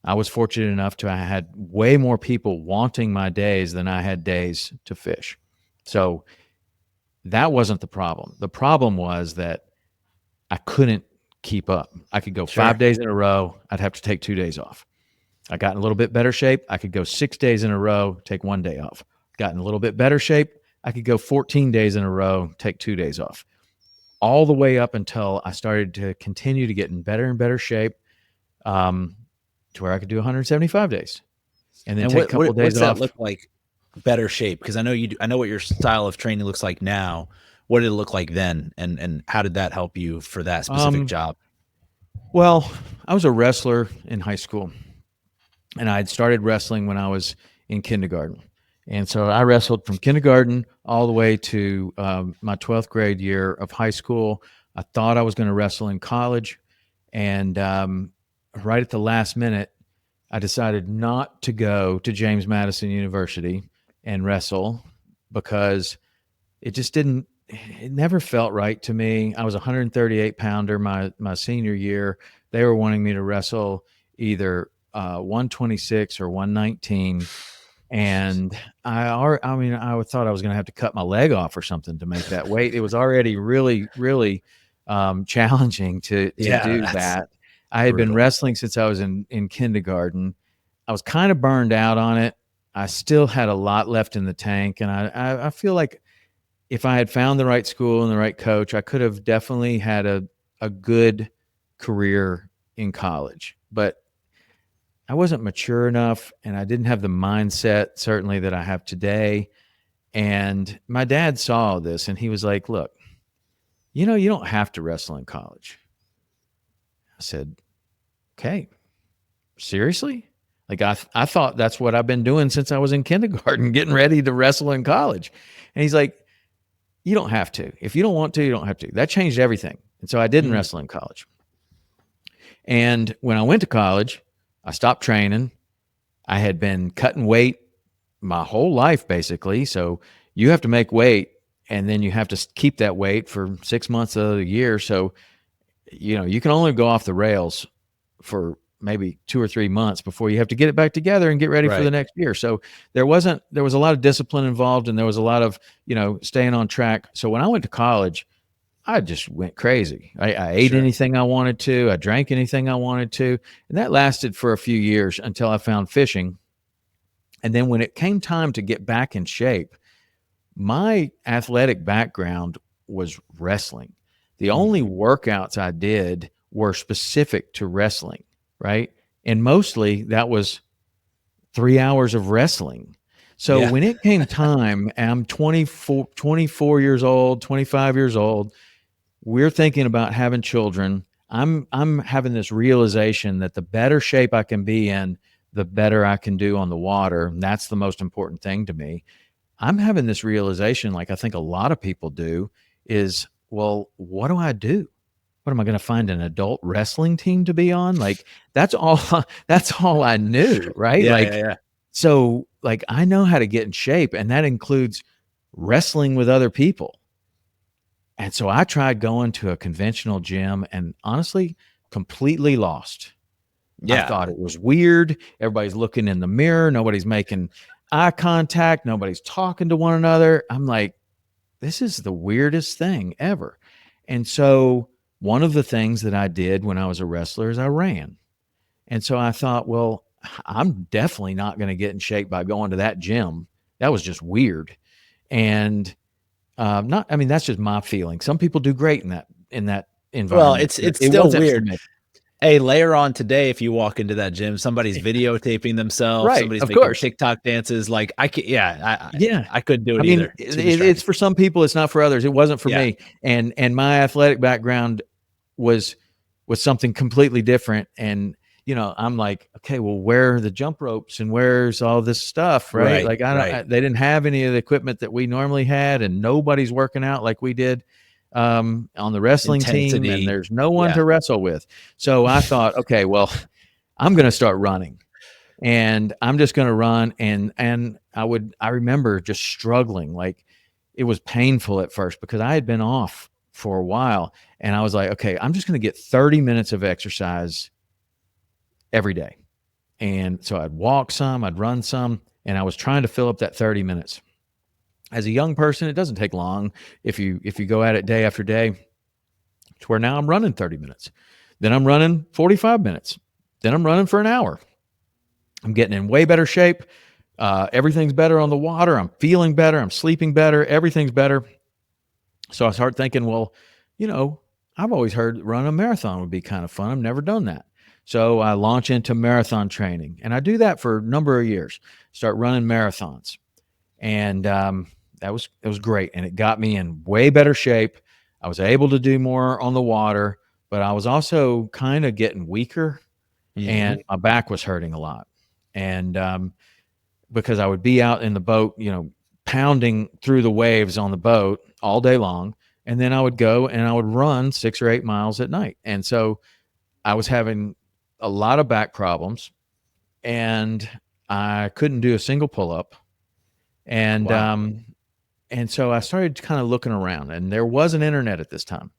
I was fortunate enough to I had way more people wanting my days than I had days to fish. So that wasn't the problem. The problem was that I couldn't keep up. I could go Sure. 5 days in a row. I'd have to take 2 days off. I got in a little bit better shape. I could go 6 days in a row, take 1 day off. Got in a little bit better shape. I could go 14 days in a row, take 2 days off. All the way up until I started to continue to get in better and better shape, to where I could do 175 days, and then take a couple of days what's that off. look like? Better shape, because I know you do, I know what your style of training looks like now. What did it look like then, and how did that help you for that specific job? Well, I was a wrestler in high school, and I had started wrestling when I was in kindergarten. And so I wrestled from kindergarten all the way to my 12th grade year of high school. I thought I was going to wrestle in college. And right at the last minute, I decided not to go to James Madison University and wrestle because it never felt right to me. I was a 138 pounder my senior year. They were wanting me to wrestle either 126 or 119. And I thought I was going to have to cut my leg off or something to make that weight. It was already really, really challenging to do that. I had been wrestling since I was in kindergarten. I was kind of burned out on it. I still had a lot left in the tank. And I feel like if I had found the right school and the right coach, I could have definitely had a good career in college. But I wasn't mature enough, and I didn't have the mindset certainly that I have today. And my dad saw this, and he was like, "Look, you don't have to wrestle in college." I said, "Okay, seriously?" Like I thought that's what I've been doing since I was in kindergarten, getting ready to wrestle in college. And he's like, "You don't have to. If you don't want to, you don't have to." That changed everything. And so I didn't wrestle in college. And when I went to college, I stopped training. I had been cutting weight my whole life, basically. So you have to make weight, and then you have to keep that weight for 6 months of the year. So, you can only go off the rails for maybe 2 or 3 months before you have to get it back together and get ready for the next year. So there was a lot of discipline involved, and there was a lot of, staying on track. So when I went to college, I just went crazy. I ate anything I wanted to. I drank anything I wanted to. And that lasted for a few years until I found fishing. And then when it came time to get back in shape, my athletic background was wrestling. The only workouts I did were specific to wrestling, right? And mostly that was 3 hours of wrestling. So when it came time, I'm 24 years old, 25 years old, we're thinking about having children. I'm having this realization that the better shape I can be in, the better I can do on the water. And that's the most important thing to me. I'm having this realization, like I think a lot of people do, is, well, what do I do? What am I going to find an adult wrestling team to be on? Like that's all I knew, right? So like I know how to get in shape, and that includes wrestling with other people. And so I tried going to a conventional gym and honestly completely lost. I thought it was weird. Everybody's looking in the mirror. Nobody's making eye contact. Nobody's talking to one another. I'm like, this is the weirdest thing ever. And so one of the things that I did when I was a wrestler is I ran. And so I thought, well, I'm definitely not going to get in shape by going to that gym. That was just weird. And that's just my feeling. Some people do great in that environment. Well, it's still weird. Hey, later on today, if you walk into that gym, somebody's videotaping themselves. Right, Somebody's of making course. TikTok dances. Like I couldn't do it either. It's for some people. It's not for others. It wasn't for me. And my athletic background was something completely different. And I'm like, okay, well, where are the jump ropes and where's all this stuff, right? Like they didn't have any of the equipment that we normally had, and nobody's working out like we did on the wrestling team, and there's no one to wrestle with. So I thought, okay, well, I'm going to start running. and I'm just going to run. And I remember just struggling. Like, it was painful at first because I had been off for a while, and I was like, okay, I'm just going to get 30 minutes of exercise every day. And so I'd walk some, I'd run some, and I was trying to fill up that 30 minutes. As a young person, it doesn't take long if you go at it day after day, to where now I'm running 30 minutes. Then I'm running 45 minutes. Then I'm running for an hour. I'm getting in way better shape. Everything's better on the water. I'm feeling better. I'm sleeping better. Everything's better. So I start thinking, well, I've always heard running a marathon would be kind of fun. I've never done that. So I launch into marathon training, and I do that for a number of years. Start running marathons, and it was great, and it got me in way better shape. I was able to do more on the water, but I was also kind of getting weaker, and my back was hurting a lot, and because I would be out in the boat, pounding through the waves on the boat all day long, and then I would go and I would run 6 or 8 miles at night, and so I was having a lot of back problems, and I couldn't do a single pull up. And Wow. and so I started kind of looking around, and there was an internet at this time.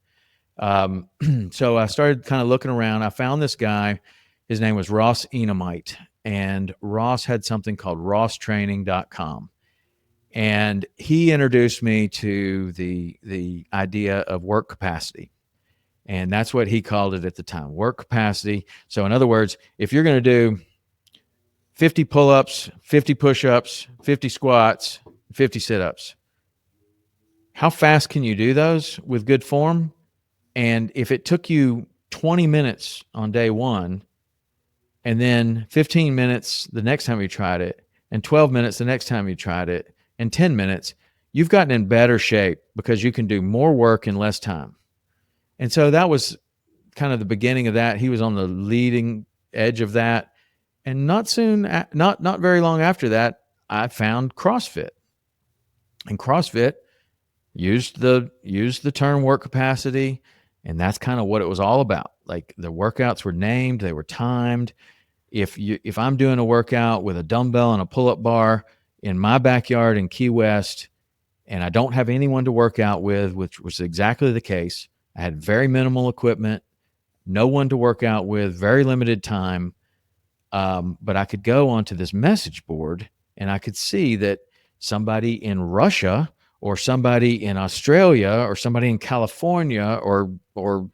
So I started kind of looking around. I found this guy. His name was Ross Enamite, and Ross had something called rosstraining.com. And he introduced me to the idea of work capacity. And that's what he called it at the time, work capacity. So in other words, if you're going to do 50 pull-ups, 50 push-ups, 50 squats, 50 sit-ups, how fast can you do those with good form? And if it took you 20 minutes on day one, and then 15 minutes the next time you tried it, and 12 minutes the next time you tried it, and 10 minutes, you've gotten in better shape because you can do more work in less time. And so that was kind of the beginning of that. He was on the leading edge of that. And not very long after that, I found CrossFit. And CrossFit used the term work capacity, and that's kind of what it was all about. Like, the workouts were named, they were timed. If I'm doing a workout with a dumbbell and a pull-up bar in my backyard in Key West, and I don't have anyone to work out with, which was exactly the case, I had very minimal equipment, no one to work out with, very limited time. But I could go onto this message board, and I could see that somebody in Russia, or somebody in Australia, or somebody in California, or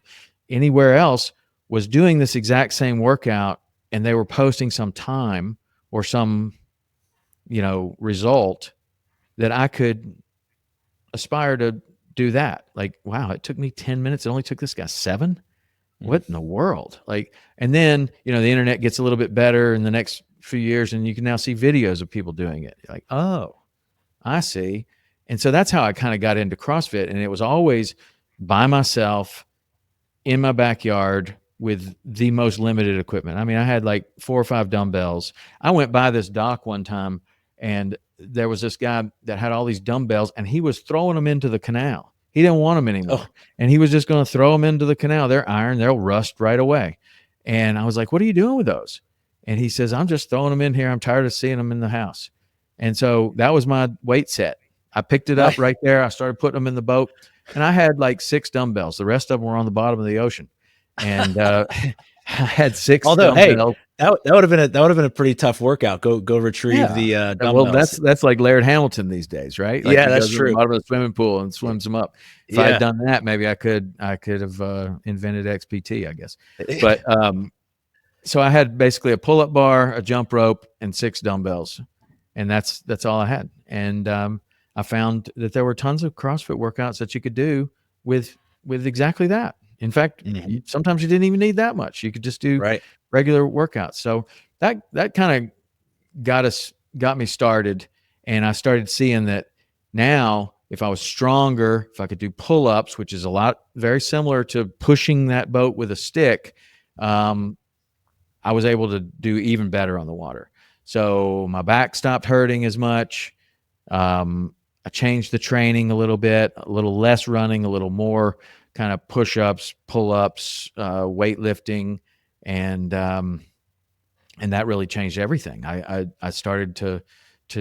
anywhere else was doing this exact same workout, and they were posting some time or some result that I could aspire to do that. Like, wow, it took me 10 minutes. It only took this guy 7. What in the world? Like, and then, the internet gets a little bit better in the next few years, and you can now see videos of people doing it. Like, oh, I see. And so that's how I kind of got into CrossFit. And it was always by myself in my backyard with the most limited equipment. I mean, I had like 4 or 5 dumbbells. I went by this dock one time, and there was this guy that had all these dumbbells, and he was throwing them into the canal. He didn't want them anymore. Oh. And he was just going to throw them into the canal. They're iron. They'll rust right away. And I was like, what are you doing with those? And he says, I'm just throwing them in here. I'm tired of seeing them in the house. And so that was my weight set. I picked it up right there. I started putting them in the boat, and I had like 6 dumbbells. The rest of them were on the bottom of the ocean. And I had 6 Although, dumbbells. Hey, that would have been a pretty tough workout. Go retrieve the dumbbells. Well, that's like Laird Hamilton these days, right? Like, yeah, he that's goes to true. the bottom of the swimming pool and swims them up. If I had done that, maybe I could have invented XPT, I guess. But so I had basically a pull-up bar, a jump rope, and 6 dumbbells, and that's all I had. And I found that there were tons of CrossFit workouts that you could do with exactly that. In fact, sometimes you didn't even need that much. You could just do regular workouts. So that kind of got me started, and I started seeing that now, if I was stronger, if I could do pull-ups, which is very similar to pushing that boat with a stick, I was able to do even better on the water. So my back stopped hurting as much. I changed the training a little bit, a little less running, a little more kind of push-ups, pull-ups, weightlifting, and And that really changed everything. I started to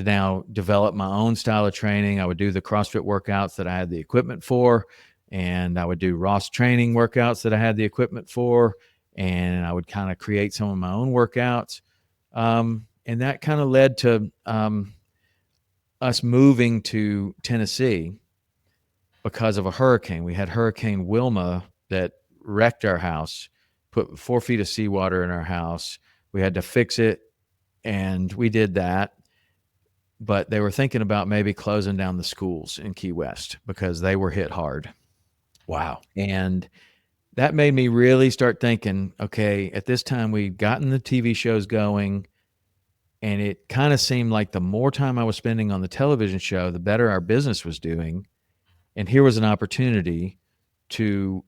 now develop my own style of training. I would do the CrossFit workouts that I had the equipment for, and I would do Ross training workouts that I had the equipment for, and I would kind of create some of my own workouts. And that kind of led to us moving to Tennessee because of a hurricane. We had Hurricane Wilma that wrecked our house, put 4 feet of seawater in our house. We had to fix it, and we did that. But they were thinking about maybe closing down the schools in Key West because they were hit hard. Wow. And that made me really start thinking, okay, at this time we'd gotten the TV shows going, and it kind of seemed like the more time I was spending on the television show, the better our business was doing. And here was an opportunity to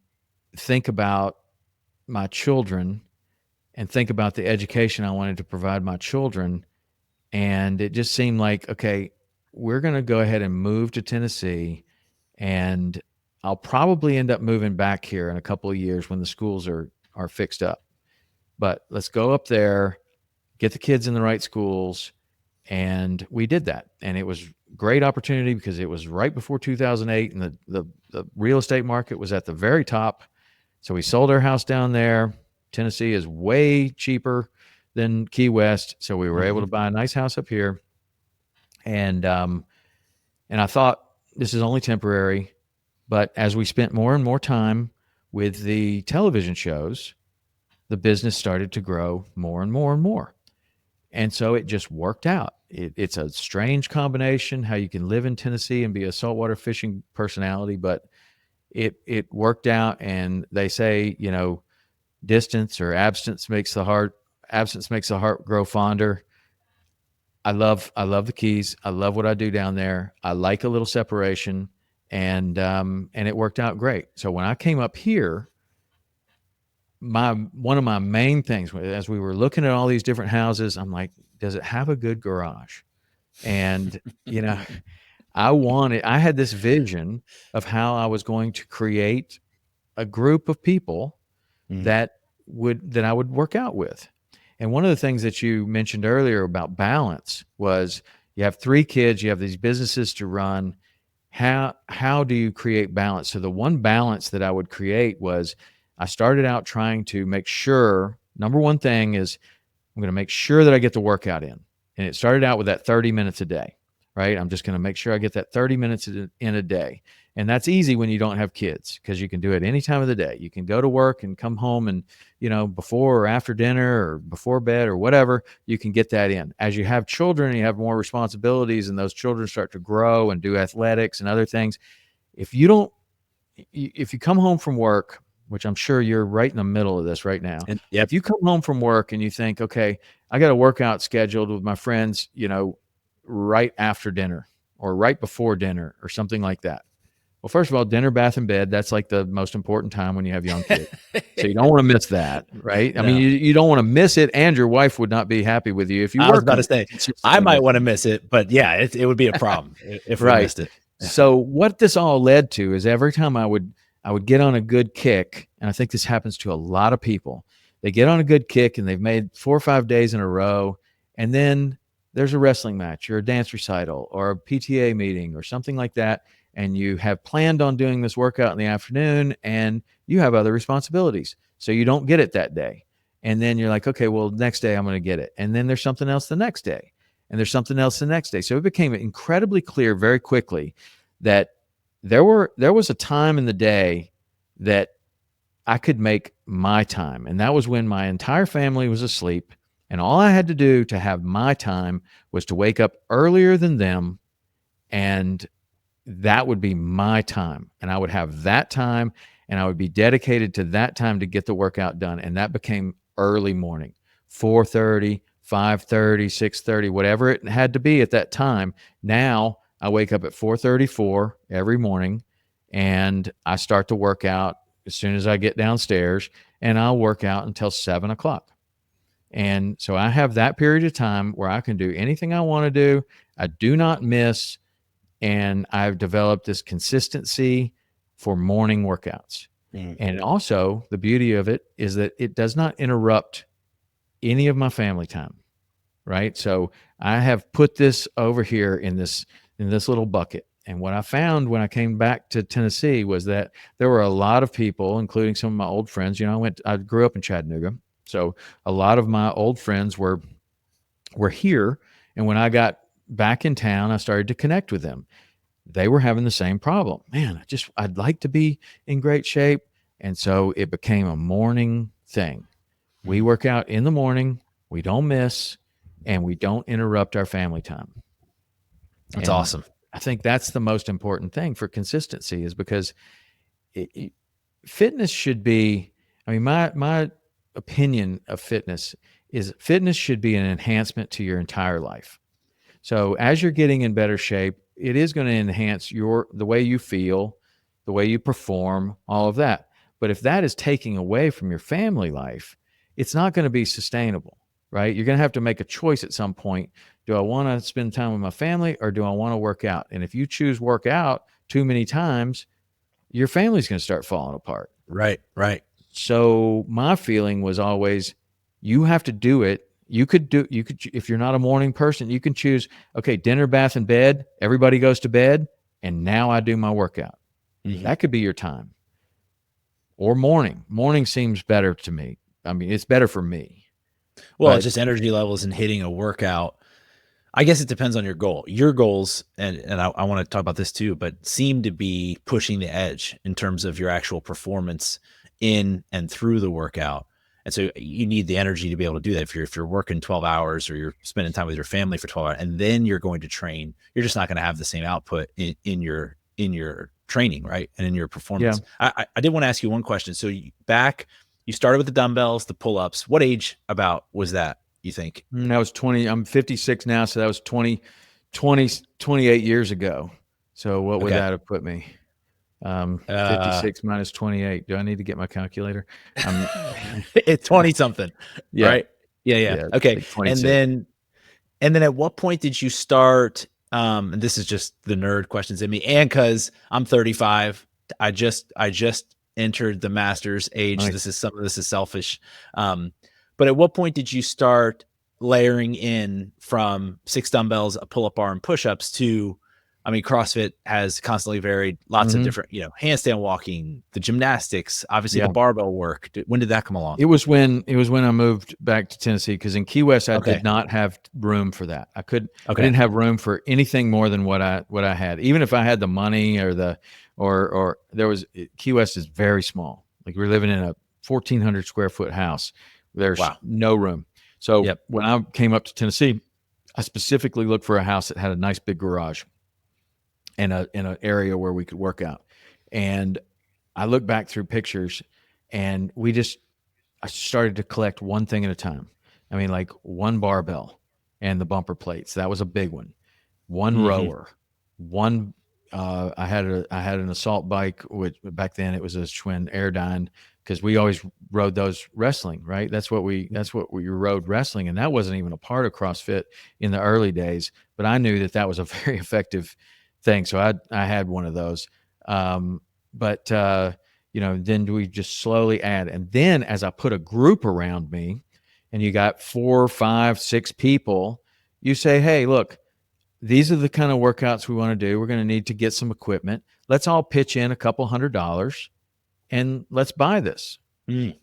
think about my children and think about the education I wanted to provide my children. And it just seemed like, okay, we're going to go ahead and move to Tennessee, and I'll probably end up moving back here in a couple of years when the schools are fixed up. But let's go up there, get the kids in the right schools. And we did that. And it was great opportunity because it was right before 2008, and the real estate market was at the very top. So we sold our house down there. Tennessee is way cheaper than Key West, so we were able to buy a nice house up here. And I thought this is only temporary, but as we spent more and more time with the television shows, the business started to grow more and more and more. And so it just worked out. It's a strange combination how you can live in Tennessee and be a saltwater fishing personality, but it worked out. And they say, distance or absence makes the heart grow fonder. I love the Keys. I love what I do down there. I like a little separation, and it worked out great. So when I came up here, one of my main things as we were looking at all these different houses, I'm like, does it have a good garage? And I had this vision of how I was going to create a group of people that I would work out with. And one of the things that you mentioned earlier about balance was you have 3 kids, you have these businesses to run. How do you create balance? So the one balance that I would create was I started out trying to make sure, number one thing is I'm going to make sure that I get the workout in. And it started out with that 30 minutes a day, right? I'm just going to make sure I get that 30 minutes in a day. And that's easy when you don't have kids because you can do it any time of the day. You can go to work and come home and, before or after dinner or before bed or whatever, you can get that in. As you have children and you have more responsibilities and those children start to grow and do athletics and other things, if you come home from work, which I'm sure you're right in the middle of this right now. And yep. If you come home from work and you think, okay, I got a workout scheduled with my friends, right after dinner or right before dinner or something like that. Well, first of all, dinner, bath, and bed, that's like the most important time when you have young kids. So you don't want to miss that, right? No. I mean, you don't want to miss it, and your wife would not be happy with you if you I was about to say, I might want to miss it, but yeah, it would be a problem if we missed it. So what this all led to is every time I would get on a good kick, and I think this happens to a lot of people. They get on a good kick and they've made 4 or 5 days in a row, and then there's a wrestling match or a dance recital or a PTA meeting or something like that, and you have planned on doing this workout in the afternoon and you have other responsibilities. So you don't get it that day. And then you're like, okay, well, next day I'm going to get it. And then there's something else the next day. And there's something else the next day. So it became incredibly clear very quickly that there was a time in the day that I could make my time. And that was when my entire family was asleep. And all I had to do to have my time was to wake up earlier than them. And that would be my time. And I would have that time and I would be dedicated to that time to get the workout done. And that became early morning, 4:30, 5:30, 6:30, whatever it had to be at that time. Now I wake up at 4:34 every morning and I start to work out as soon as I get downstairs, and I'll work out until 7:00. And so I have that period of time where I can do anything I want to do. I do not miss. And I've developed this consistency for morning workouts. And also the beauty of it is that it does not interrupt any of my family time, right? So I have put this over here in this little bucket. And what I found when I came back to Tennessee was that there were a lot of people, including some of my old friends. You know, I grew up in Chattanooga, so a lot of my old friends were here. And when I got back in town, I started to connect with them. They were having the same problem. Man, I'd like to be in great shape. And so it became a morning thing. We work out in the morning, we don't miss, and we don't interrupt our family time. That's And awesome. I think that's the most important thing for consistency, is because fitness should be, I mean, my opinion of fitness should be an enhancement to your entire life. So as you're getting in better shape, it is going to enhance the way you feel, the way you perform, all of that. But if that is taking away from your family life, it's not going to be sustainable, right? You're going to have to make a choice at some point. Do I want to spend time with my family, or do I want to work out? And if you choose work out too many times, your family's going to start falling apart. Right. So my feeling was always, you have to do it. You could, if you're not a morning person, you can choose, okay, dinner, bath, and bed. Everybody goes to bed, and now I do my workout. That could be your time. Or morning. Morning seems better to me. I mean, it's better for me. Well, just energy levels and hitting a workout. I guess it depends on your goal. Your goals, and I want to talk about this too, but seem to be pushing the edge in terms of your actual performance in and through the workout. And so you need the energy to be able to do that. If you're working 12 hours, or you're spending time with your family for 12 hours, and then you're going to train, you're just not going to have the same output in your training, right? And in your performance. Yeah. I did want to ask you one question. So you started with the dumbbells, the pull-ups. What age about was that, you think? That was 20. I'm 56 now, so that was 28 years ago. So what would that have put me? 56 minus 28. Do I need to get my calculator? It's 20 something. Yeah. Right. Yeah. Okay. Like And then at what point did you start? And this is just the nerd questions in me. And cause I'm 35, I just entered the master's age. Nice. This is selfish. But at what point did you start layering in from 6 dumbbells, a pull-up bar, and push-ups to, I mean, CrossFit has constantly varied, lots of different, handstand walking, the gymnastics, obviously the barbell work. When did that come along? It was when I moved back to Tennessee, because in Key West I did not have room for that. I didn't have room for anything more than what I had. Even if I had the money or there was, Key West is very small. Like, we're living in a 1,400 square foot house. There's no room. So when I came up to Tennessee, I specifically looked for a house that had a nice big garage and in an area where we could work out. And I looked back through pictures, and I started to collect one thing at a time. I mean, like, one barbell and the bumper plates. That was a big one. One rower, I had an assault bike, which back then it was a Schwinn Airdyne, because we always rode those wrestling, right? That's what we rode wrestling. And that wasn't even a part of CrossFit in the early days, but I knew that was a very effective thing. So I had one of those. Then we just slowly add. And then as I put a group around me, and you got 4, 5, 6 people, you say, hey, look, these are the kind of workouts we want to do. We're going to need to get some equipment. Let's all pitch in a couple $100 and let's buy this.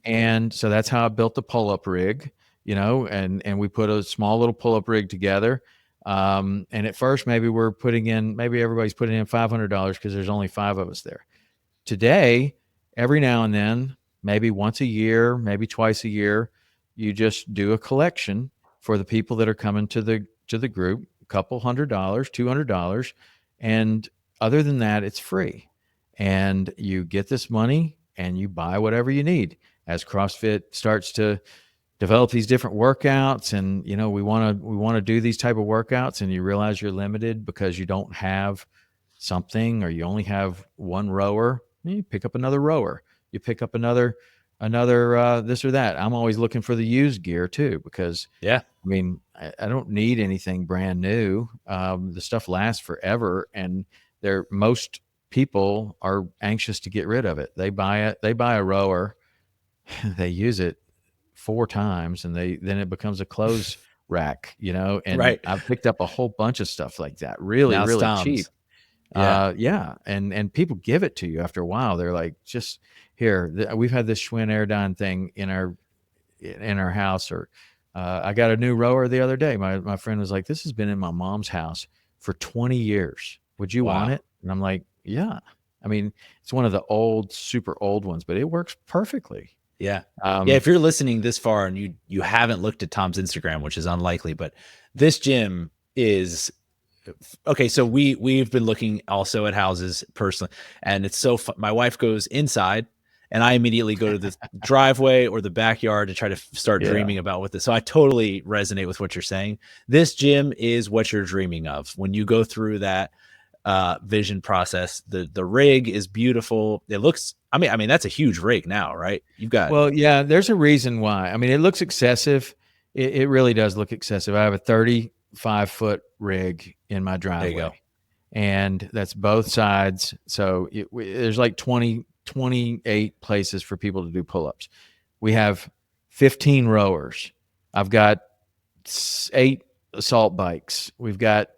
And so that's how I built the pull-up rig, and we put a small little pull-up rig together. And at first, maybe everybody's putting in $500 because there's only 5 of us there. Today, every now and then, maybe once a year, maybe twice a year, you just do a collection for the people that are coming to the group, a couple $100, $200. And other than that, it's free. And you get this money and you buy whatever you need. As CrossFit starts to develop these different workouts, and we want to do these type of workouts, and you realize you're limited because you don't have something, or you only have one rower, you pick up another rower. You pick up another this or that. I'm always looking for the used gear too, because I mean, I don't need anything brand new. The stuff lasts forever, and most people are anxious to get rid of it. They buy a rower, they use it 4 times, and then it becomes a clothes rack, and Right. I've picked up a whole bunch of stuff like that, really, Now it's really cheap. Tom's. Yeah. Yeah, and people give it to you after a while. They're like, just here. We've had this Schwinn Airdyne thing in our house, or I got a new rower the other day. My friend was like, this has been in my mom's house for 20 years. Would you want Wow. it? And I'm like, yeah. I mean, it's one of the old, super old ones, but it works perfectly. Yeah. Yeah. Um, If you're listening this far and you haven't looked at Tom's Instagram, which is unlikely, but this gym is okay. So we've been looking also at houses personally, and it's so fun. My wife goes inside, and I immediately go to the driveway or the backyard to try to start yeah. dreaming about what this. So I totally resonate with what you're saying. This gym is what you're dreaming of when you go through that vision process. The rig is beautiful. It looks. I mean that's a huge rig now, right? You've got Well, yeah, there's a reason why. I mean, it looks excessive. It really does look excessive. I have a 35-foot rig in my there you go. driveway, and that's both sides. So there's like 28 places for people to do pull-ups. We have 15 rowers. I've got 8 assault bikes. We've got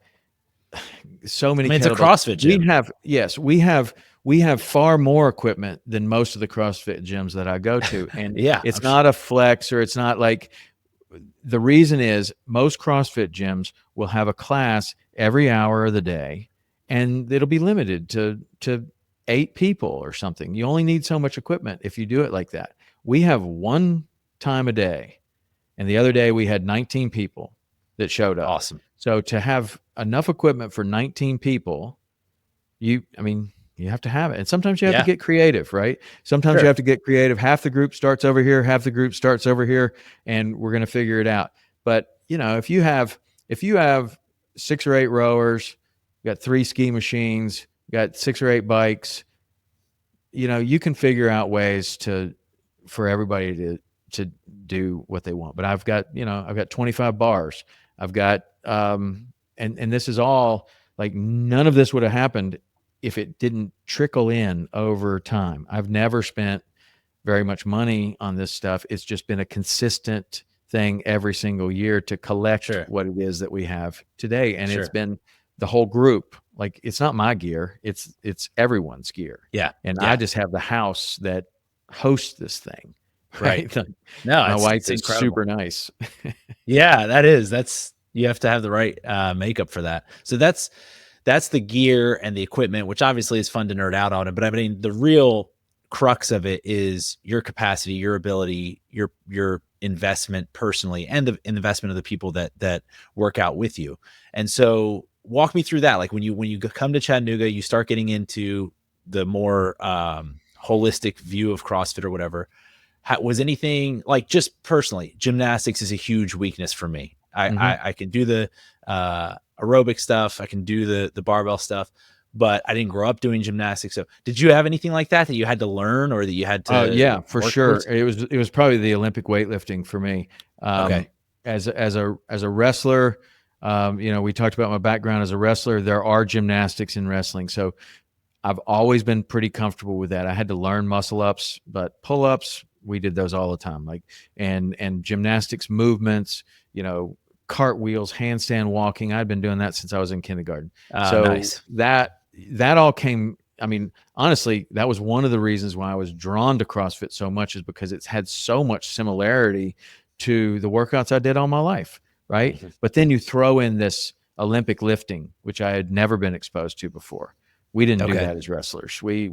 so I many mean it's a kettlebells. CrossFit gym. We have far more equipment than most of the CrossFit gyms that I go to, and Yeah, it's not a flex, or it's not like, the reason is most CrossFit gyms will have a class every hour of the day, and it'll be limited to 8 people or something. You only need so much equipment if you do it like that. We have one time a day, and the other day we had 19 people that showed up. awesome. So to have enough equipment for 19 people, I mean, you have to have it. And sometimes you have to Yeah, get creative, right? Sometimes you sure. have to get creative. Half the group starts over here, half the group starts over here, and we're going to figure it out. But, if you have 6 or 8 rowers, you got 3 ski machines, you got 6 or 8 bikes, you can figure out ways for everybody to do what they want. But I've got 25 bars. I've got and this is all, like, none of this would have happened if it didn't trickle in over time. I've never spent very much money on this stuff. It's just been a consistent thing every single year to collect Sure. what it is that we have today. And it's Sure. been the whole group. Like, it's not my gear, it's everyone's gear. Yeah. And I Yeah. just have the house that hosts this thing, Right. right? Like, No, my wife it's is incredible. super nice. Yeah, that's you have to have the right makeup for that. So that's the gear and the equipment, which obviously is fun to nerd out on it. But I mean, the real crux of it is your capacity, your ability, your investment personally, and the investment of the people that work out with you. And so, walk me through that. Like when you come to Chattanooga, you start getting into the more holistic view of CrossFit or whatever. Was anything like, just personally, gymnastics is a huge weakness for me. I Mhm. I, I can do the aerobic stuff. I can do the barbell stuff, but I didn't grow up doing gymnastics. So did you have anything like that you had to learn or that you had Yeah, to for work sure. towards? It was probably the Olympic weightlifting for me. Okay. As a wrestler, we talked about my background as a wrestler. There are gymnastics in wrestling, so I've always been pretty comfortable with that. I had to learn muscle ups, but pull ups, we did those all the time. Like, and gymnastics movements, cartwheels, handstand walking. I'd been doing that since I was in kindergarten. So Nice. that all came. I mean, honestly, that was one of the reasons why I was drawn to CrossFit so much, is because it's had so much similarity to the workouts I did all my life, right? Mhm. But then you throw in this Olympic lifting, which I had never been exposed to before. We didn't do Okay. that as wrestlers. We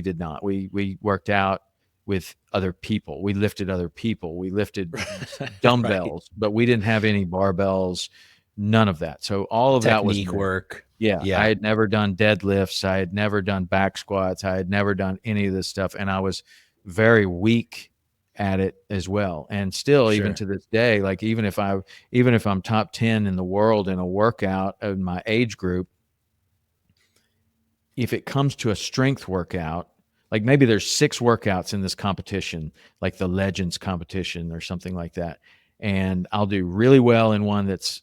did not. We worked out with other people. We lifted other people. We lifted Right. dumbbells, but we didn't have any barbells, none of that. So all of that was Technique new. work. Yeah, I Yeah. had never done deadlifts. I had never done back squats. I had never done any of this stuff, and I was very weak at it as well. And still, even Sure. to this day, like, even if I'm top 10 in the world in a workout in my age group, if it comes to a strength workout, like, maybe there's 6 workouts in this competition, like the Legends competition or something like that, and I'll do really well in one that's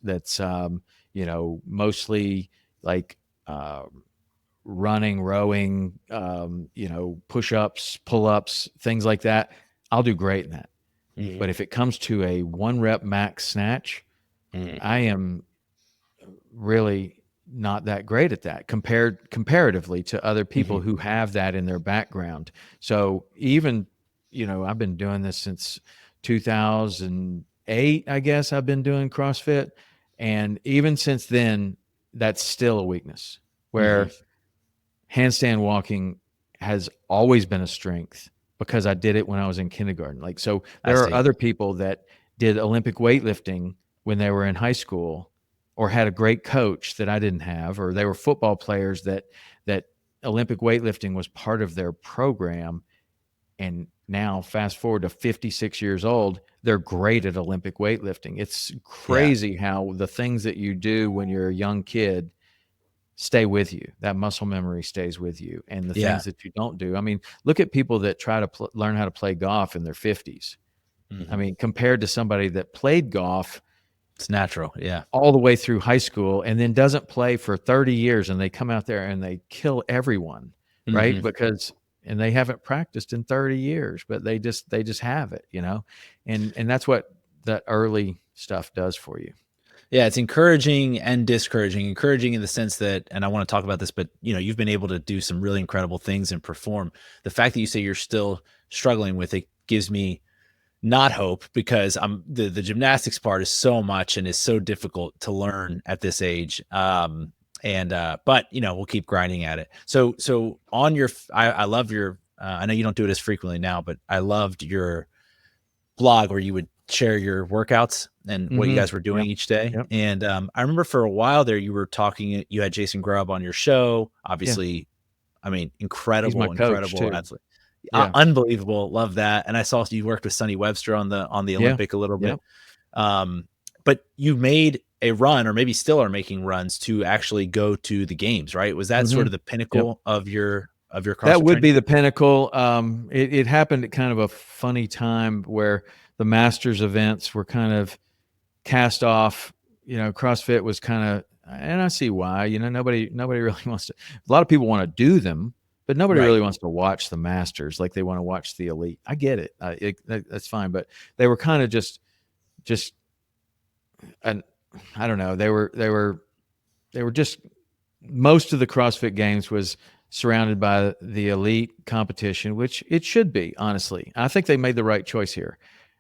mostly like running, rowing, push-ups, pull-ups, things like that. I'll do great in that. Mhm. But if it comes to a 1 rep max snatch, Mhm. I am really not that great at that comparatively to other people Mhm. who have that in their background. So even, I've been doing this since 2008, I guess I've been doing CrossFit. And even since then, that's still a weakness Mhm. where handstand walking has always been a strength because I did it when I was in kindergarten. Like, so I there are see. other people that did Olympic weightlifting when they were in high school or had a great coach that I didn't have, or they were football players that Olympic weightlifting was part of their program. And now fast forward to 56 years old, they're great at Olympic weightlifting. It's Yeah. crazy how the things that you do when you're a young kid stay with you. That muscle memory stays with you. And the Yeah. things that you don't do. I mean, look at people that try to learn how to play golf in their 50s. I Mhm. mean, compared to somebody that played golf It's natural. Yeah. all the way through high school and then doesn't play for 30 years and they come out there and they kill everyone, right? Mhm. And they haven't practiced in 30 years, but they just have it. And that's what that early stuff does for you. Yeah, it's encouraging and discouraging. Encouraging in the sense that, and I want to talk about this, but you've been able to do some really incredible things and perform. The fact that you say you're still struggling with it gives me not hope, because the gymnastics part is so much and is so difficult to learn at this age. And but we'll keep grinding at it. So on your, I love your. I know you don't do it as frequently now, but I loved your blog where you would share your workouts and what you Mm-hmm. guys were doing Yep. each day. Yep. And I remember for a while there, you were talking. You had Jason Grubb on your show. Yeah. Obviously, I mean, He's my coach incredible too. athlete. Yeah. Unbelievable. Love that. And I saw you worked with Sonny Webster on the Yeah. Olympic a little bit. Yep. But you made a run, or maybe still are making runs, to actually go to the games, right? Was that Mm-hmm. sort of the Yep. pinnacle of your That CrossFit would training? be the pinnacle. It happened at kind of a funny time where the Masters events were kind of cast off. CrossFit was kind of, and I see why. Nobody really wants to. A lot of people want to do them, but nobody Right. really wants to watch the Masters like they want to watch the elite. I get it. That's fine, but they were kind of just, and I don't know. They were just, most of the CrossFit Games was surrounded by the elite competition, which it should be, honestly. I think they made the right choice here.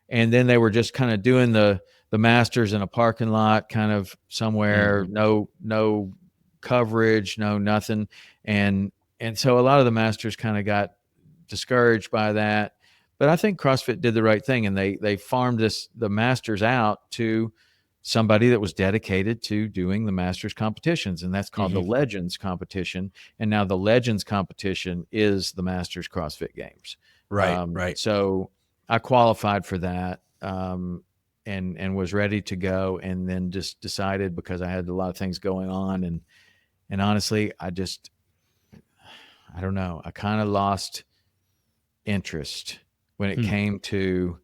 And then they were just kind of doing the Masters in a parking lot, kind of somewhere, Mhm. no coverage, no nothing. And so a lot of the Masters kind of got discouraged by that. But I think CrossFit did the right thing, and they farmed the Masters out to somebody that was dedicated to doing the Masters competitions, and that's called the Mhm. Legends competition. And now the Legends competition is the Masters CrossFit Games. Right. Right. So I qualified for that, and was ready to go, and then just decided, because I had a lot of things going on, and honestly, I don't know, I kind of lost interest when it Hmm. came to.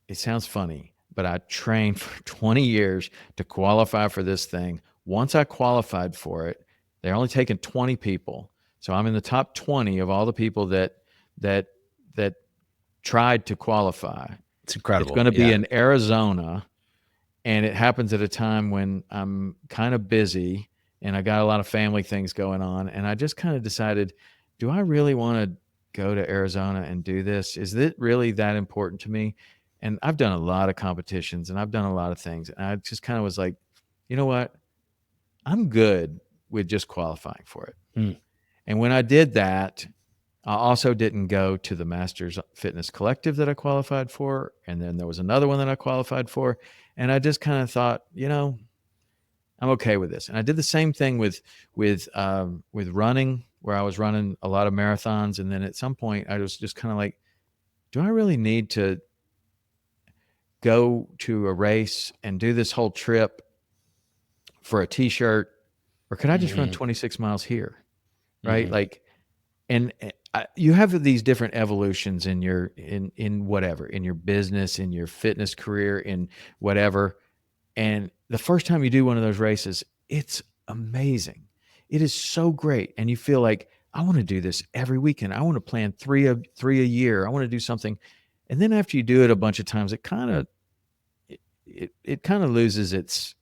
It sounds funny, but I trained for 20 years to qualify for this thing. Once I qualified for it, they're only taking 20 people. So I'm in the top 20 of all the people that that tried to qualify. It's It's incredible. going to be Yeah. in Arizona, and it happens at a time when I'm kind of busy and I got a lot of family things going on, and I just kind of decided, do I really want to go to Arizona and do this? Is it really that important to me? And I've done a lot of competitions and I've done a lot of things, and I just kind of was like, you know what? I'm good with just qualifying for it. Hmm. And when I did that, I also didn't go to the Masters Fitness Collective that I qualified for, and then there was another one that I qualified for, and I just kind of thought, I'm okay with this. And I did the same thing with running, where I was running a lot of marathons, and then at some point I was just kind of like, do I really need to go to a race and do this whole trip for a t-shirt, or could I just run Mhm. 26 miles here, right? Mhm. Like, and you have these different evolutions in in whatever, in your business, in your fitness career, in whatever. And the first time you do one of those races, it's amazing. It is so great. And you feel like, I want to do this every weekend. I want to plan three a year. I want to do something. And then after you do it a bunch of times, it kind of it kind of loses its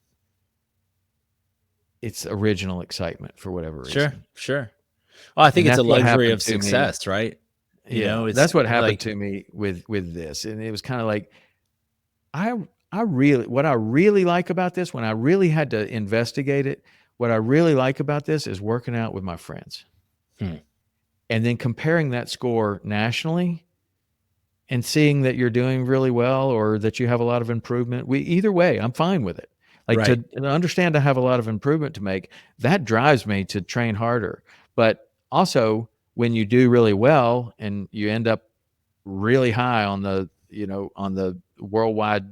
original excitement for whatever Sure, reason. sure. Well, I think And it's a that's what luxury happened of to me. success, right? Yeah, It's that's what happened like, to me with this. And it was kind of like I I really what I really like about this when I really had to investigate it, what I really like about this is working out with my friends. hmm, And then comparing that score nationally and seeing that you're doing really well or that you have a lot of improvement. Either way, I'm fine with it. Like right. to understand I have a lot of improvement to make, that drives me to train harder. But also when you do really well and you end up really high on the worldwide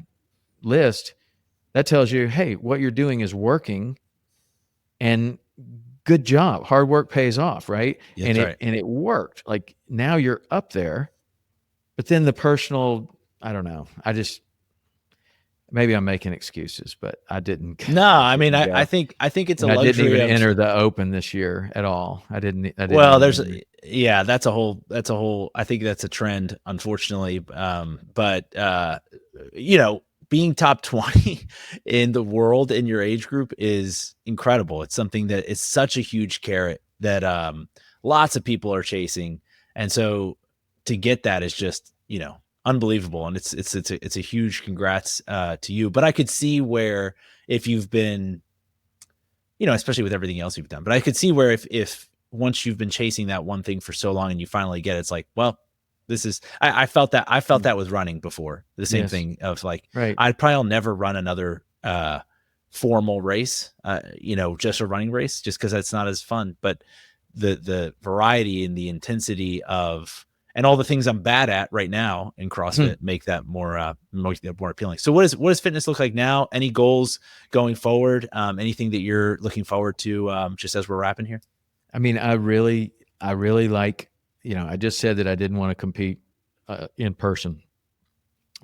list, that tells you, hey, what you're doing is working and good job. Hard work pays off, right? That's right. And it worked. Like now you're up there. But then the personal, I don't know. I just maybe I'm making excuses, but I didn't No, I I mean, didn't I go. think it's a And I didn't luxury even of. enter the open this year at all. I didn't Well, even there's enter. yeah, that's a whole I think that's a trend, unfortunately. But being top 20 in the world in your age group is incredible. It's something that is such a huge carrot that lots of people are chasing. And so to get that is just, unbelievable. And it's a huge congrats to you. But I could see where if you've been, especially with everything else you've done. But I could see where if once you've been chasing that one thing for so long and you finally get it, it's like, well, this is I felt Mm. that with running before. The same Yes. thing of like, Right. I'd probably never run another formal race, just a running race, just because that's not as fun. But the variety and the intensity of and all the things I'm bad at right now in CrossFit make that more appealing. So what does fitness look like now? Any goals going forward? Anything that you're looking forward to just as we're wrapping here? I mean, I really like, I just said that I didn't want to compete in person,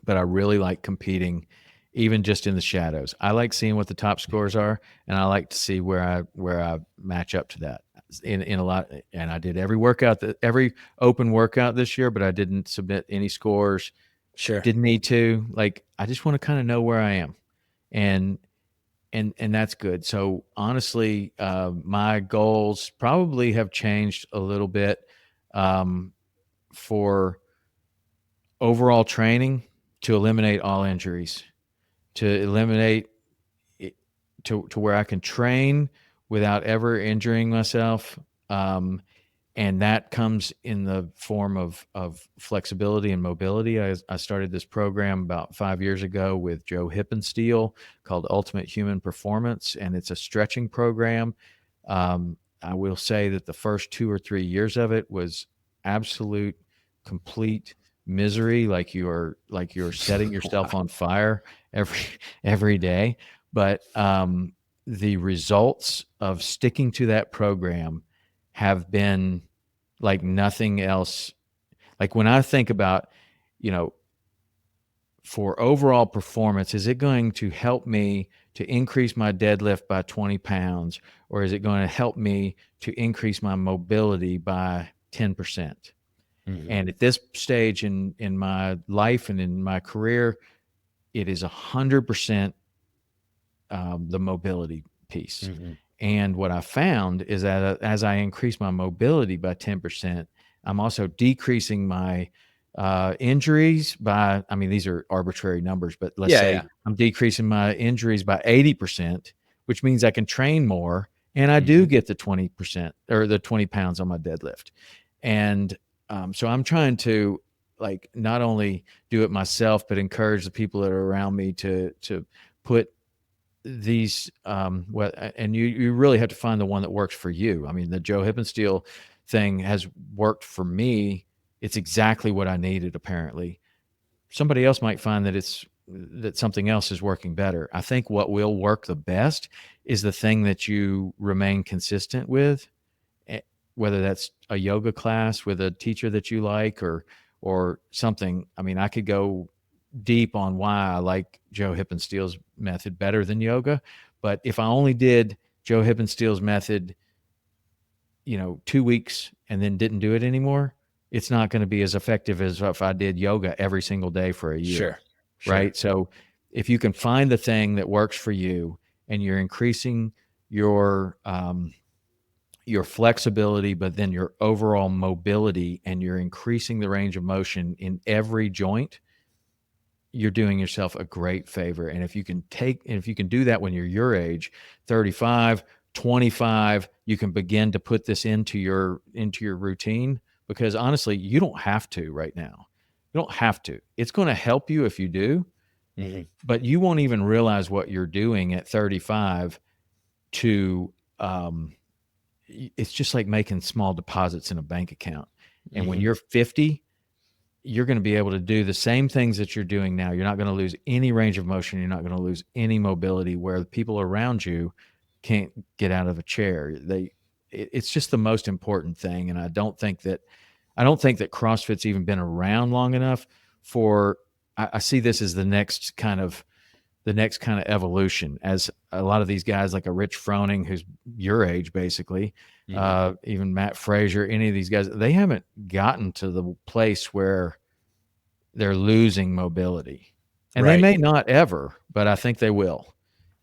but I really like competing even just in the shadows. I like seeing what the top scores are, and I like to see where I match up to that in a lot. And I did every open workout this year, but I didn't submit any scores. Sure. Didn't need to. Like I just want to kind of know where I am, and and that's good. So honestly, my goals probably have changed a little bit um, for overall training to eliminate all injuries, to eliminate it, to where I can train without ever injuring myself. And that comes in the form of flexibility and mobility. I started this program about 5 years ago with Joe Hippensteel called Ultimate Human Performance, and it's a stretching program. I will say that the first 2 or 3 years of it was absolute, complete misery, like you're setting yourself Wow. on fire every every day. But the results of sticking to that program have been like nothing else. Like when I think about, you know, for overall performance, is it going to help me to increase my deadlift by 20 pounds, or is it going to help me to increase my mobility by 10%? Mhm. And at this stage in my life and in my career, it is 100% the mobility piece. Mhm. And what I found is that as I increase my mobility by 10%, I'm also decreasing my injuries by, I mean, these are arbitrary numbers, but let's Yeah, say yeah. I'm decreasing my injuries by 80%, which means I can train more and I do Mhm. get the 20% or the 20 pounds on my deadlift. And so I'm trying to like not only do it myself, but encourage the people that are around me to put these and you really have to find the one that works for you. I mean, the Joe Hippensteel thing has worked for me. It's exactly what I needed. Apparently somebody else might find that something else is working better. I think what will work the best is the thing that you remain consistent with, eh, whether that's a yoga class with a teacher that you like or something. I mean, I could go deep on why I like Joe Hippensteel's method better than yoga. But if I only did Joe Hippensteel's method, 2 weeks and then didn't do it anymore, it's not going to be as effective as if I did yoga every single day for a year. Sure. Right. So if you can find the thing that works for you and you're increasing your flexibility, but then your overall mobility, and you're increasing the range of motion in every joint, you're doing yourself a great favor. And if you can do that when you're your age, 35, 25, you can begin to put this into your routine, because honestly, you don't have to right now. You don't have to. It's going to help you if you do, but you won't even realize what you're doing at 35 to, it's just like making small deposits in a bank account. And when you're 50, you're going to be able to do the same things that you're doing now. You're not going to lose any range of motion. You're not going to lose any mobility, where the people around you can't get out of a chair. It's just the most important thing. And I don't think that CrossFit's even been around long enough for, I see this as the next kind of evolution, as a lot of these guys like a Rich Froning, who's your age, basically, even Matt Frazier, any of these guys, they haven't gotten to the place where they're losing mobility, and they may not ever, but I think they will.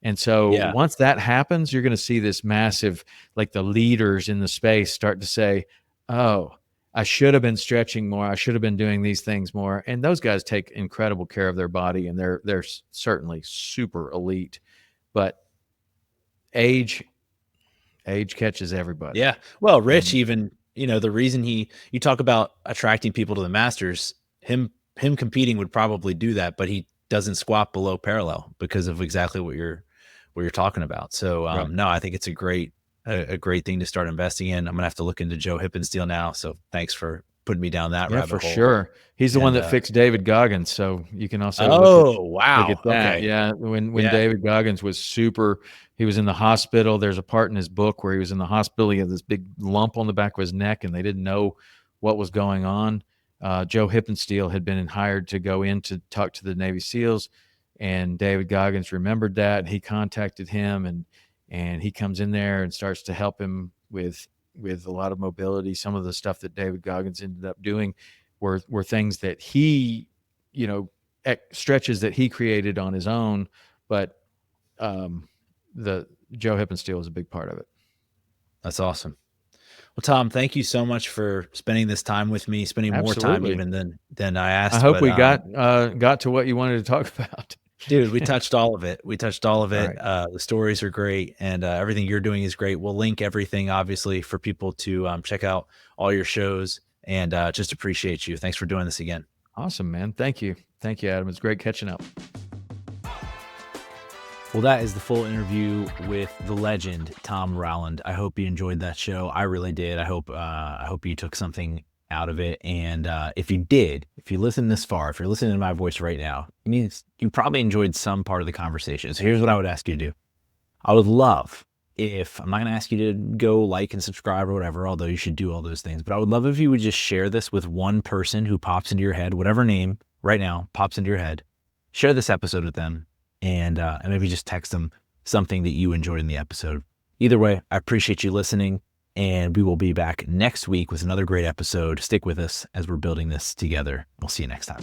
And so once that happens, you're going to see this massive, like the leaders in the space start to say, oh, I should have been stretching more. I should have been doing these things more. And those guys take incredible care of their body, and they're certainly super elite. But age catches everybody. Yeah. Well, Rich, even, the reason you talk about attracting people to the Masters, him competing would probably do that, but he doesn't squat below parallel because of exactly what you're talking about. So no, I think it's a great thing to start investing in. I'm gonna have to look into Joe Hippensteel now. So thanks for putting me down that rabbit hole. For sure. He's the one that fixed David Goggins. So you can also look at that. Okay. Yeah. When David Goggins was he was in the hospital. There's a part in his book where he was in the hospital. He had this big lump on the back of his neck, and they didn't know what was going on. Joe Hippensteel had been hired to go in to talk to the Navy SEALs, and David Goggins remembered that, and he contacted him, and he comes in there and starts to help him with a lot of mobility. Some of the stuff that David Goggins ended up doing were things that he, stretches that he created on his own, but the Joe Hippensteel was a big part of it. That's awesome. Well, Tom, thank you so much for spending this time with me, spending more time even than I asked. I hope we got to what you wanted to talk about. Dude, we touched all of it. Right. The stories are great, and everything you're doing is great. We'll link everything, obviously, for people to check out all your shows, and just appreciate you. Thanks for doing this again. Awesome, man. Thank you, Adam. It's great catching up. Well, that is the full interview with the legend, Tom Rowland. I hope you enjoyed that show. I really did. I hope you took something out of it. And if you did, if you listened this far, if you're listening to my voice right now, it means you probably enjoyed some part of the conversation. So here's what I would ask you to do. I would love if, I'm not going to ask you to go like and subscribe or whatever, although you should do all those things, but I would love if you would just share this with one person who pops into your head, whatever name right now pops into your head. Share this episode with them. And maybe just text them something that you enjoyed in the episode. Either way, I appreciate you listening, and we will be back next week with another great episode. Stick with us as we're building this together. We'll see you next time.